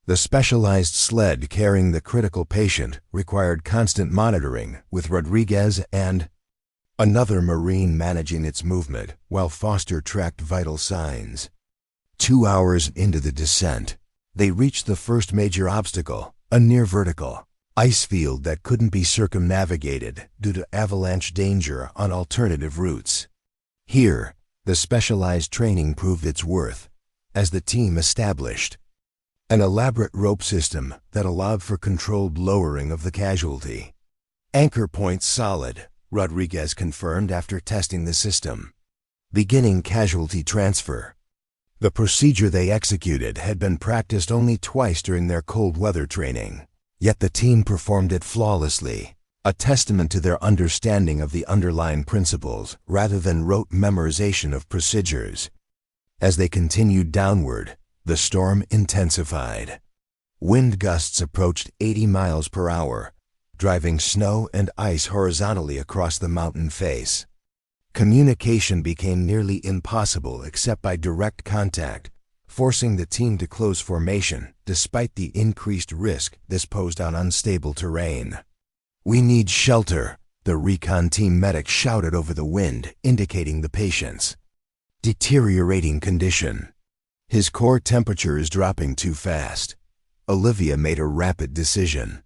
The specialized sled carrying the critical patient required constant monitoring, with Rodriguez and another Marine managing its movement while Foster tracked vital signs. 2 hours into the descent, they reached the first major obstacle, a near-vertical ice field that couldn't be circumnavigated due to avalanche danger on alternative routes. Here, the specialized training proved its worth, as the team established an elaborate rope system that allowed for controlled lowering of the casualty. "Anchor points solid," Rodriguez confirmed after testing the system. "Beginning casualty transfer." The procedure they executed had been practiced only twice during their cold weather training, yet the team performed it flawlessly, a testament to their understanding of the underlying principles rather than rote memorization of procedures. As they continued downward, the storm intensified. Wind gusts approached 80 miles per hour, driving snow and ice horizontally across the mountain face. Communication became nearly impossible except by direct contact, forcing the team to close formation despite the increased risk this posed on unstable terrain. "We need shelter," the recon team medic shouted over the wind, indicating the patient's deteriorating condition. "His core temperature is dropping too fast." Olivia made a rapid decision.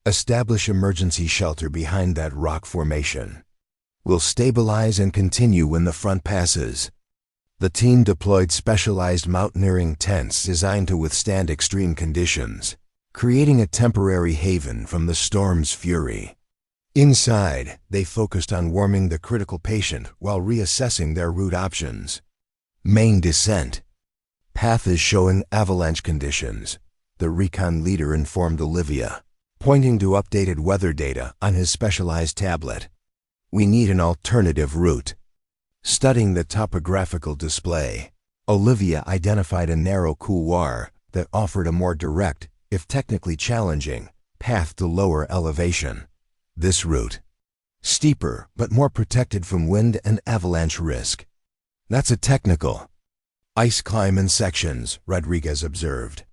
"Establish emergency shelter behind that rock formation. We'll stabilize and continue when the front passes." The team deployed specialized mountaineering tents designed to withstand extreme conditions, creating a temporary haven from the storm's fury. Inside, they focused on warming the critical patient while reassessing their route options. "Main descent. Path is showing avalanche conditions," the recon leader informed Olivia, pointing to updated weather data on his specialized tablet. "We need an alternative route." Studying the topographical display, Olivia identified a narrow couloir that offered a more direct, if technically challenging, path to lower elevation. This route, steeper but more protected from wind and avalanche risk. "That's a technical ice climb in sections," Rodriguez observed.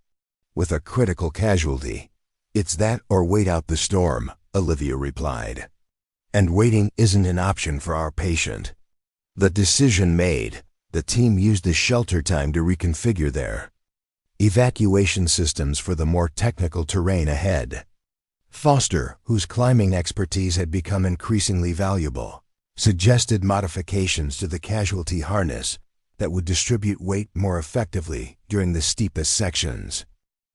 "With a critical casualty." "It's that or wait out the storm," Olivia replied. "And waiting isn't an option for our patient." The decision made, the team used the shelter time to reconfigure their evacuation systems for the more technical terrain ahead. Foster, whose climbing expertise had become increasingly valuable, suggested modifications to the casualty harness that would distribute weight more effectively during the steepest sections.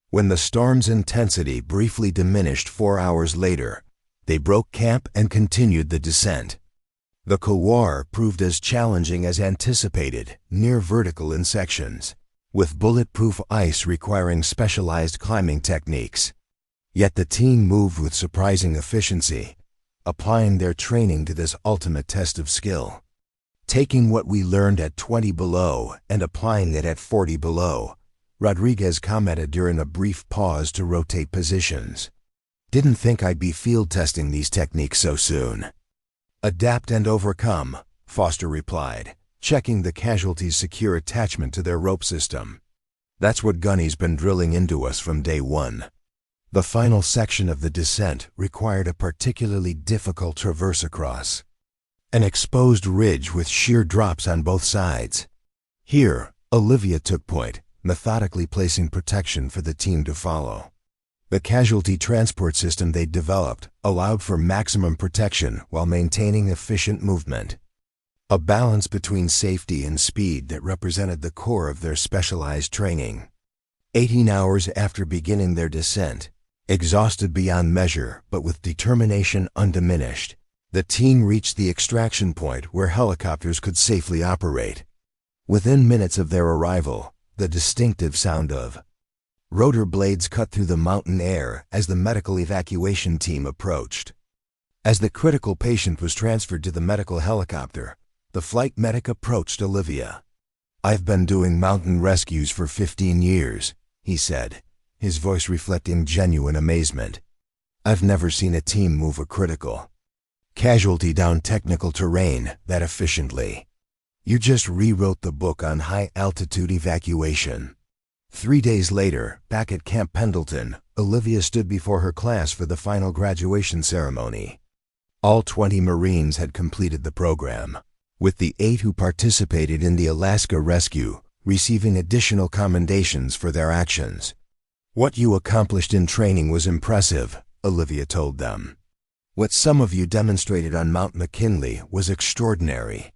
When the storm's intensity briefly diminished 4 hours later, they broke camp and continued the descent. The couloir proved as challenging as anticipated, near vertical in sections, with bulletproof ice requiring specialized climbing techniques. Yet the team moved with surprising efficiency, applying their training to this ultimate test of skill. "Taking what we learned at 20 below and applying it at 40 below, Rodriguez commented during a brief pause to rotate positions. "Didn't think I'd be field testing these techniques so soon." "Adapt and overcome," Foster replied, checking the casualty's secure attachment to their rope system. "That's what Gunny's been drilling into us from day one." The final section of the descent required a particularly difficult traverse across an exposed ridge with sheer drops on both sides. Here, Olivia took point, methodically placing protection for the team to follow. The casualty transport system they'd developed allowed for maximum protection while maintaining efficient movement. A balance between safety and speed that represented the core of their specialized training. 18 hours after beginning their descent, exhausted beyond measure but with determination undiminished, the team reached the extraction point where helicopters could safely operate. Within minutes of their arrival, the distinctive sound of rotor blades cut through the mountain air as the medical evacuation team approached. As the critical patient was transferred to the medical helicopter, the flight medic approached Olivia. "I've been doing mountain rescues for 15 years, he said, his voice reflecting genuine amazement. "I've never seen a team move a critical casualty down technical terrain that efficiently. You just rewrote the book on high-altitude evacuation." 3 days later, back at Camp Pendleton, Olivia stood before her class for the final graduation ceremony. All 20 Marines had completed the program, with the 8 who participated in the Alaska rescue receiving additional commendations for their actions. "What you accomplished in training was impressive," Olivia told them. "What some of you demonstrated on Mount McKinley was extraordinary.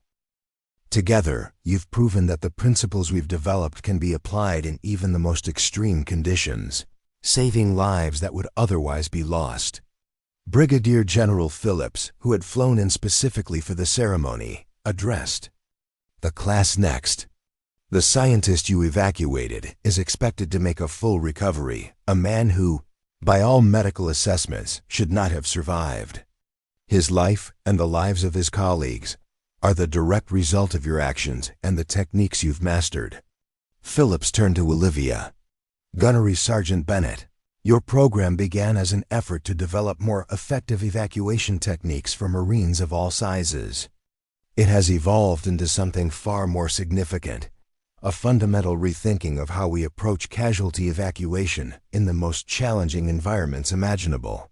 Together, you've proven that the principles we've developed can be applied in even the most extreme conditions, saving lives that would otherwise be lost." Brigadier General Phillips, who had flown in specifically for the ceremony, addressed the class next. "The scientist you evacuated is expected to make a full recovery, a man who, by all medical assessments, should not have survived. His life and the lives of his colleagues are the direct result of your actions and the techniques you've mastered." Phillips turned to Olivia. "Gunnery Sergeant Bennett, your program began as an effort to develop more effective evacuation techniques for Marines of all sizes. It has evolved into something far more significant, a fundamental rethinking of how we approach casualty evacuation in the most challenging environments imaginable.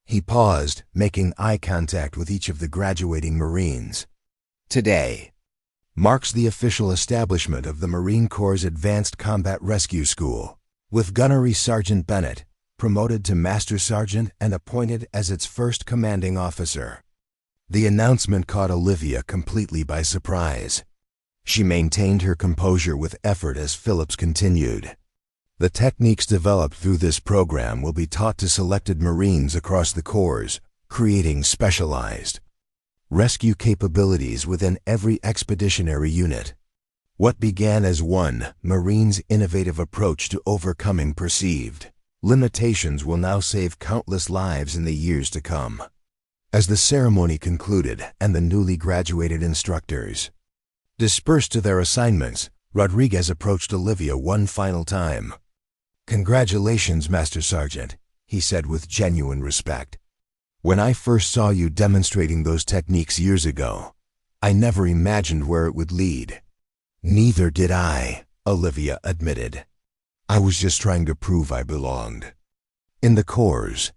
He paused, making eye contact with each of the graduating Marines. Today marks the official establishment of the Marine Corps' Advanced Combat Rescue School, with Gunnery Sergeant Bennett promoted to Master Sergeant and appointed as its first commanding officer. The announcement caught Olivia completely by surprise. She maintained her composure with effort as Phillips continued. The techniques developed through this program will be taught to selected Marines across the Corps, creating specialized rescue capabilities within every expeditionary unit. What began as one Marine's innovative approach to overcoming perceived limitations will now save countless lives in the years to come. As the ceremony concluded and the newly graduated instructors dispersed to their assignments, Rodriguez approached Olivia one final time. "Congratulations, Master Sergeant," he said with genuine respect. "When I first saw you demonstrating those techniques years ago, I never imagined where it would lead." "Neither did I," Olivia admitted. "I was just trying to prove I belonged in the Corps."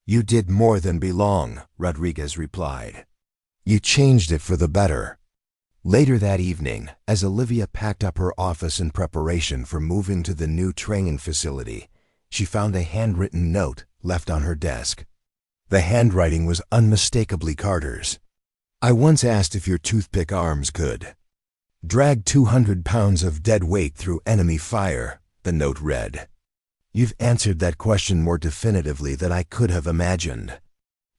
"You did more than belong," Rodriguez replied. "You changed it for the better." Later that evening, as Olivia packed up her office in preparation for moving to the new training facility, she found a handwritten note left on her desk. The handwriting was unmistakably Carter's. "I once asked if your toothpick arms could drag 200 pounds of dead weight through enemy fire," the note read. "You've answered that question more definitively than I could have imagined.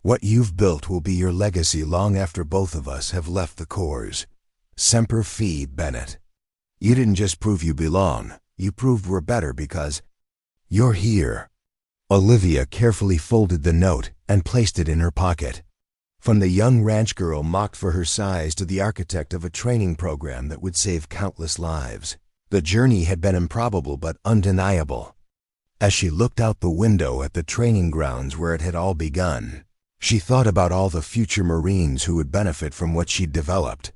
What you've built will be your legacy long after both of us have left the Corps. Semper Fi, Bennett. You didn't just prove you belong, you proved we're better because you're here." Olivia carefully folded the note and placed it in her pocket. From the young ranch girl mocked for her size to the architect of a training program that would save countless lives, the journey had been improbable but undeniable. As she looked out the window at the training grounds where it had all begun, she thought about all the future Marines who would benefit from what she'd developed.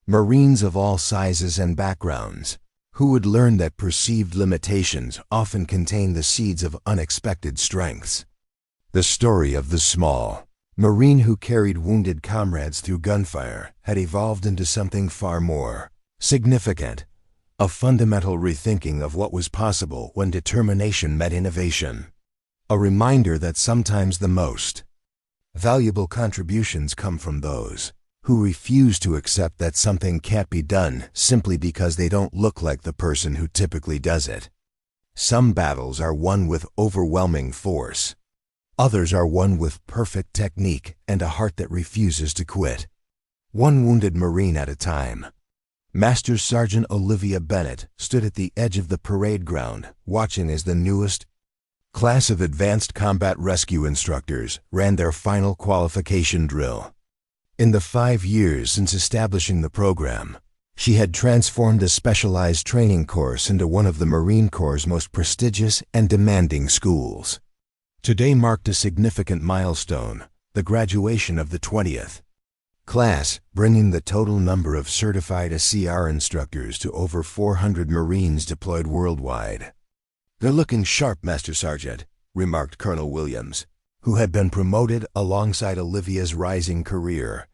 Marines of all sizes and backgrounds, who would learn that perceived limitations often contain the seeds of unexpected strengths. The story of the small Marine who carried wounded comrades through gunfire had evolved into something far more significant, a fundamental rethinking of what was possible when determination met innovation. A reminder that sometimes the most valuable contributions come from those who refuse to accept that something can't be done simply because they don't look like the person who typically does it. Some battles are won with overwhelming force. Others are won with perfect technique and a heart that refuses to quit. One wounded Marine at a time. Master Sergeant Olivia Bennett stood at the edge of the parade ground, watching as the newest class of Advanced Combat Rescue instructors ran their final qualification drill. In the 5 years since establishing the program, she had transformed a specialized training course into one of the Marine Corps' most prestigious and demanding schools. Today marked a significant milestone, the graduation of the 20th class, bringing the total number of certified ACR instructors to over 400 Marines deployed worldwide. "They're looking sharp, Master Sergeant," remarked Colonel Williams, who had been promoted alongside Olivia's rising career.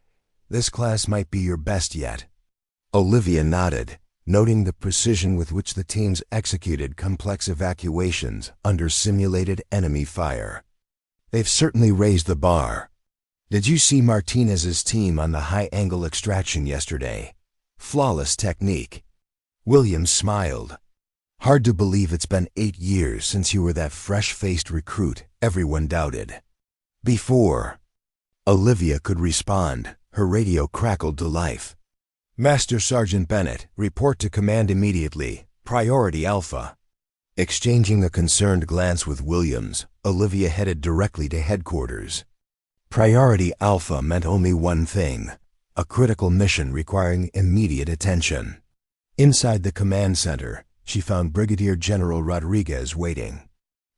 "This class might be your best yet." Olivia nodded, noting the precision with which the teams executed complex evacuations under simulated enemy fire. "They've certainly raised the bar. Did you see Martinez's team on the high-angle extraction yesterday? Flawless technique." Williams smiled. "Hard to believe it's been 8 years since you were that fresh-faced recruit everyone doubted." Before Olivia could respond, her radio crackled to life. "Master Sergeant Bennett, report to command immediately. Priority Alpha." Exchanging a concerned glance with Williams, Olivia headed directly to headquarters. Priority Alpha meant only one thing: a critical mission requiring immediate attention. Inside the command center, she found Brigadier General Rodriguez waiting.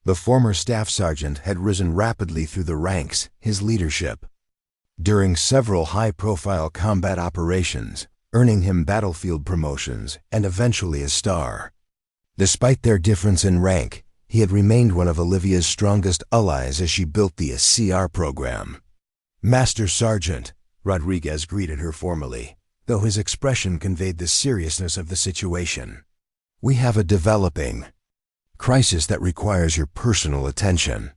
The former staff sergeant had risen rapidly through the ranks, his leadership during several high-profile combat operations, earning him battlefield promotions and eventually a star. Despite their difference in rank, he had remained one of Olivia's strongest allies as she built the CR program. "Master Sergeant," Rodriguez greeted her formally, though his expression conveyed the seriousness of the situation. "We have a developing crisis that requires your personal attention."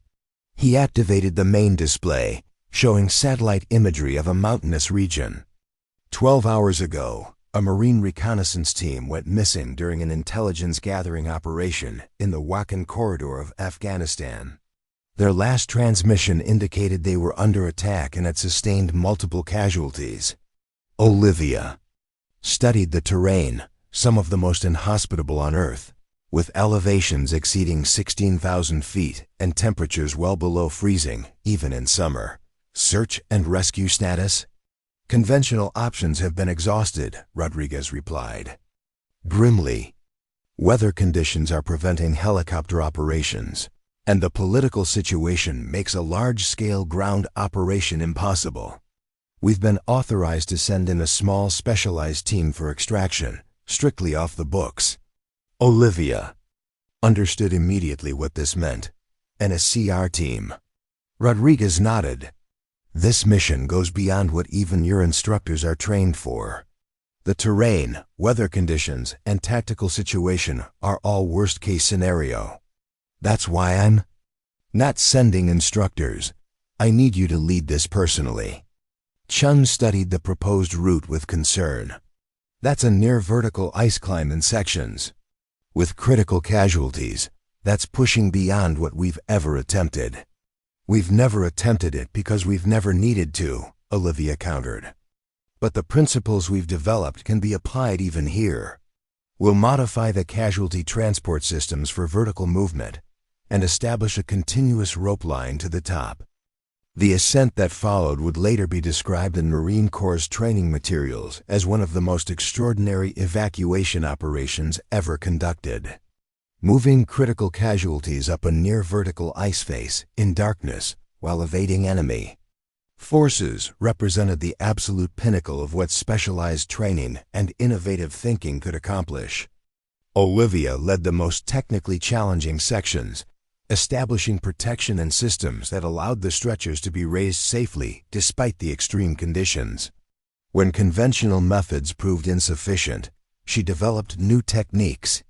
He activated the main display, showing satellite imagery of a mountainous region. 12 hours ago, a Marine reconnaissance team went missing during an intelligence-gathering operation in the Wakhan corridor of Afghanistan. Their last transmission indicated they were under attack and had sustained multiple casualties. Olivia studied the terrain, some of the most inhospitable on Earth, with elevations exceeding 16,000 feet and temperatures well below freezing, even in summer. "Search and rescue status?" "Conventional options have been exhausted," Rodriguez replied. Grimly, "Weather conditions are preventing helicopter operations, and the political situation makes a large-scale ground operation impossible. We've been authorized to send in a small specialized team for extraction, strictly off the books." Olivia understood immediately what this meant. "And a CR team?" Rodriguez nodded. "This mission goes beyond what even your instructors are trained for. The terrain, weather conditions, and tactical situation are all worst-case scenario. That's why I'm not sending instructors. I need you to lead this personally." Chun studied the proposed route with concern. "That's a near-vertical ice climb in sections, with critical casualties. That's pushing beyond what we've ever attempted." "We've never attempted it because we've never needed to," Olivia countered. "But the principles we've developed can be applied even here. We'll modify the casualty transport systems for vertical movement and establish a continuous rope line to the top." The ascent that followed would later be described in Marine Corps' training materials as one of the most extraordinary evacuation operations ever conducted. Moving critical casualties up a near-vertical ice face in darkness while evading enemy forces represented the absolute pinnacle of what specialized training and innovative thinking could accomplish. Olivia led the most technically challenging sections, establishing protection and systems that allowed the stretchers to be raised safely despite the extreme conditions. When conventional methods proved insufficient, she developed new techniques.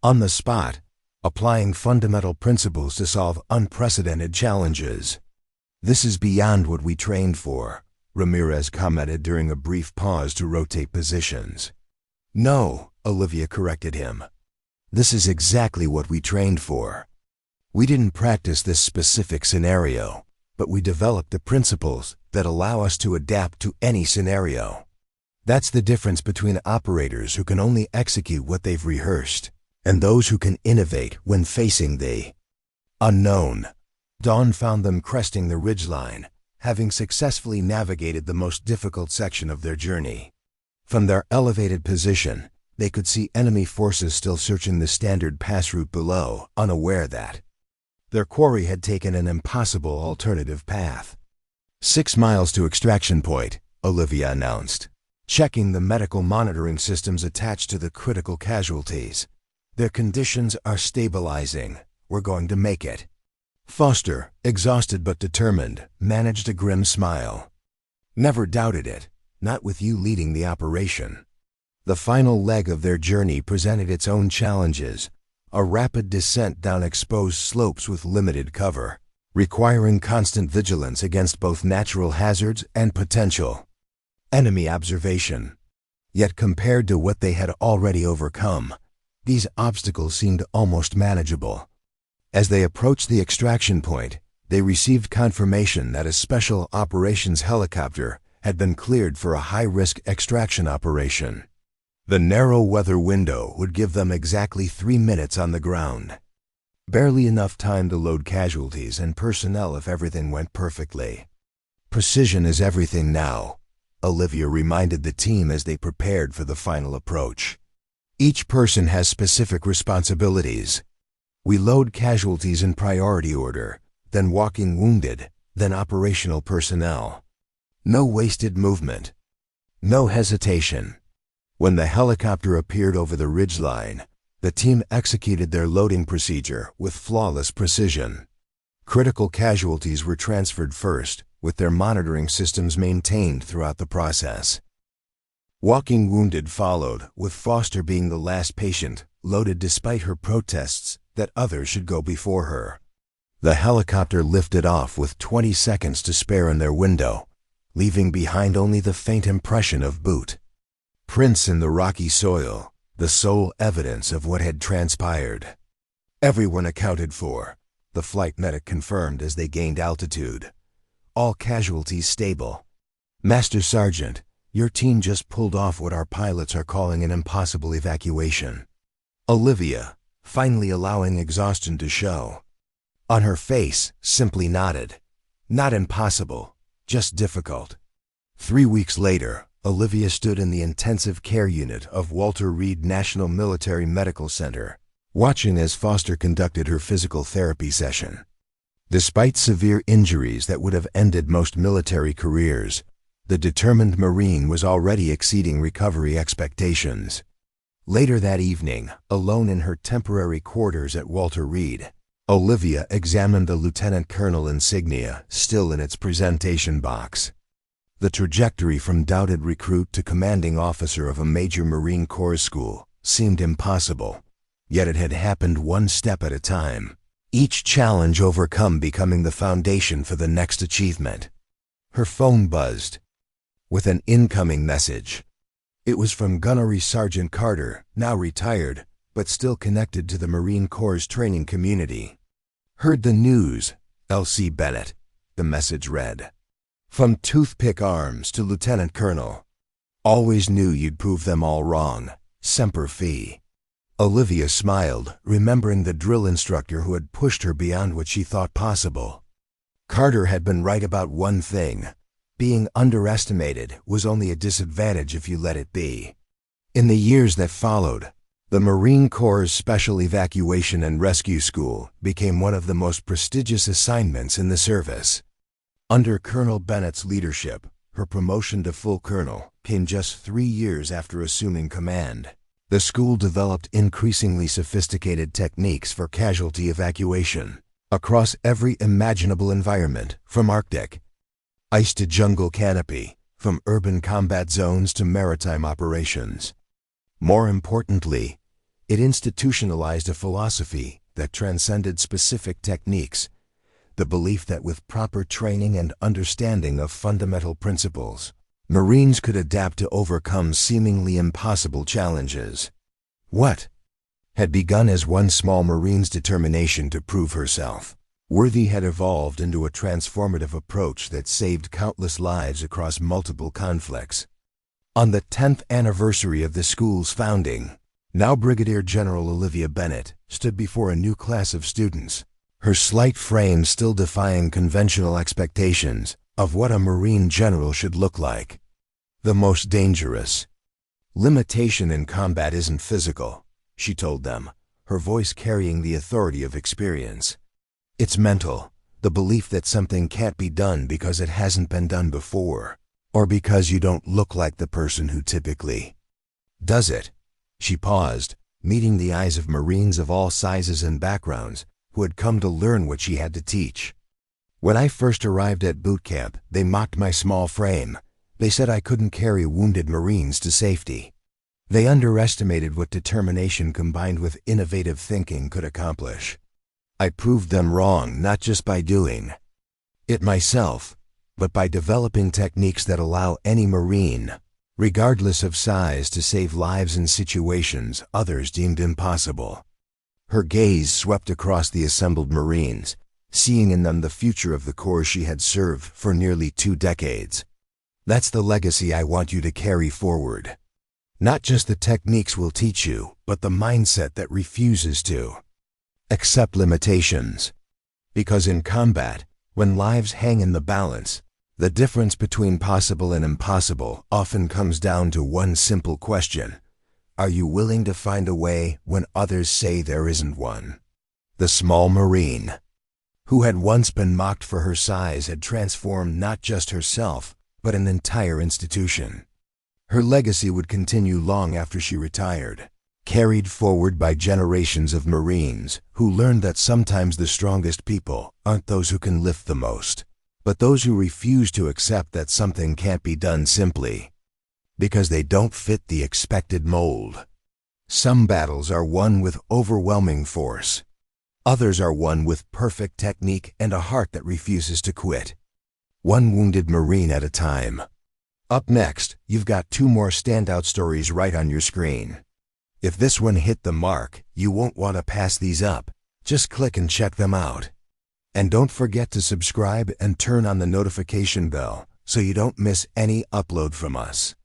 On the spot, applying fundamental principles to solve unprecedented challenges. "This is beyond what we trained for," Ramirez commented during a brief pause to rotate positions. "No," Olivia corrected him. "This is exactly what we trained for. We didn't practice this specific scenario, but we developed the principles that allow us to adapt to any scenario. That's the difference between operators who can only execute what they've rehearsed and those who can innovate when facing the unknown." Dawn found them cresting the ridgeline, having successfully navigated the most difficult section of their journey. From their elevated position, they could see enemy forces still searching the standard pass route below, unaware that their quarry had taken an impossible alternative path. 6 miles to extraction point, Olivia announced, checking the medical monitoring systems attached to the critical casualties. "Their conditions are stabilizing. We're going to make it." Foster, exhausted but determined, managed a grim smile. "Never doubted it, not with you leading the operation." The final leg of their journey presented its own challenges, a rapid descent down exposed slopes with limited cover, requiring constant vigilance against both natural hazards and potential enemy observation. Yet compared to what they had already overcome, these obstacles seemed almost manageable. As they approached the extraction point, they received confirmation that a special operations helicopter had been cleared for a high-risk extraction operation. The narrow weather window would give them exactly 3 minutes on the ground. Barely enough time to load casualties and personnel if everything went perfectly. "Precision is everything now," Olivia reminded the team as they prepared for the final approach. "Each person has specific responsibilities. We load casualties in priority order, then walking wounded, then operational personnel. No wasted movement. No hesitation. When the helicopter appeared over the ridgeline, the team executed their loading procedure with flawless precision. Critical casualties were transferred first, with their monitoring systems maintained throughout the process. Walking wounded followed, with Foster being the last patient, loaded despite her protests that others should go before her. The helicopter lifted off with 20 seconds to spare in their window, leaving behind only the faint impression of boot prints in the rocky soil, the sole evidence of what had transpired. Everyone accounted for, the flight medic confirmed as they gained altitude. All casualties stable. Master Sergeant, your team just pulled off what our pilots are calling an impossible evacuation. Olivia, finally allowing exhaustion to show. On her face, simply nodded. Not impossible, just difficult. 3 weeks later, Olivia stood in the intensive care unit of Walter Reed National Military Medical Center, watching as Foster conducted her physical therapy session. Despite severe injuries that would have ended most military careers, the determined Marine was already exceeding recovery expectations. Later that evening, alone in her temporary quarters at Walter Reed, Olivia examined the lieutenant colonel insignia still in its presentation box. The trajectory from doubted recruit to commanding officer of a major Marine Corps school seemed impossible, yet it had happened one step at a time, each challenge overcome becoming the foundation for the next achievement. Her phone buzzed with an incoming message. It was from Gunnery Sergeant Carter, now retired, but still connected to the Marine Corps' training community. Heard the news, L.C. Bennett, the message read. From toothpick arms to lieutenant colonel. Always knew you'd prove them all wrong. Semper Fi. Olivia smiled, remembering the drill instructor who had pushed her beyond what she thought possible. Carter had been right about one thing. Being underestimated was only a disadvantage if you let it be. In the years that followed, the Marine Corps' Special Evacuation and Rescue School became one of the most prestigious assignments in the service. Under Colonel Bennett's leadership, her promotion to full colonel came just 3 years after assuming command. The school developed increasingly sophisticated techniques for casualty evacuation across every imaginable environment, from Arctic ice to jungle canopy, from urban combat zones to maritime operations. More importantly, it institutionalized a philosophy that transcended specific techniques, the belief that with proper training and understanding of fundamental principles, Marines could adapt to overcome seemingly impossible challenges. What had begun as one small Marine's determination to prove herself worthy had evolved into a transformative approach that saved countless lives across multiple conflicts. On the 10th anniversary of the school's founding, now Brigadier General Olivia Bennett stood before a new class of students, her slight frame still defying conventional expectations of what a Marine general should look like. The most dangerous limitation in combat isn't physical, she told them, her voice carrying the authority of experience. It's mental, the belief that something can't be done because it hasn't been done before, or because you don't look like the person who typically does it. She paused, meeting the eyes of Marines of all sizes and backgrounds who had come to learn what she had to teach. When I first arrived at boot camp, they mocked my small frame. They said I couldn't carry wounded Marines to safety. They underestimated what determination combined with innovative thinking could accomplish. I proved them wrong not just by doing it myself, but by developing techniques that allow any Marine, regardless of size, to save lives in situations others deemed impossible. Her gaze swept across the assembled Marines, seeing in them the future of the Corps she had served for nearly 2 decades. That's the legacy I want you to carry forward. Not just the techniques we'll teach you, but the mindset that refuses to accept limitations. Because in combat, when lives hang in the balance, the difference between possible and impossible often comes down to one simple question. Are you willing to find a way when others say there isn't one? The small Marine, who had once been mocked for her size, had transformed not just herself, but an entire institution. Her legacy would continue long after she retired, carried forward by generations of Marines who learned that sometimes the strongest people aren't those who can lift the most, but those who refuse to accept that something can't be done simply because they don't fit the expected mold. Some battles are won with overwhelming force. Others are won with perfect technique and a heart that refuses to quit. One wounded Marine at a time. Up next, you've got 2 more standout stories right on your screen. If this one hit the mark, you won't want to pass these up. Just click and check them out. And don't forget to subscribe and turn on the notification bell so you don't miss any upload from us.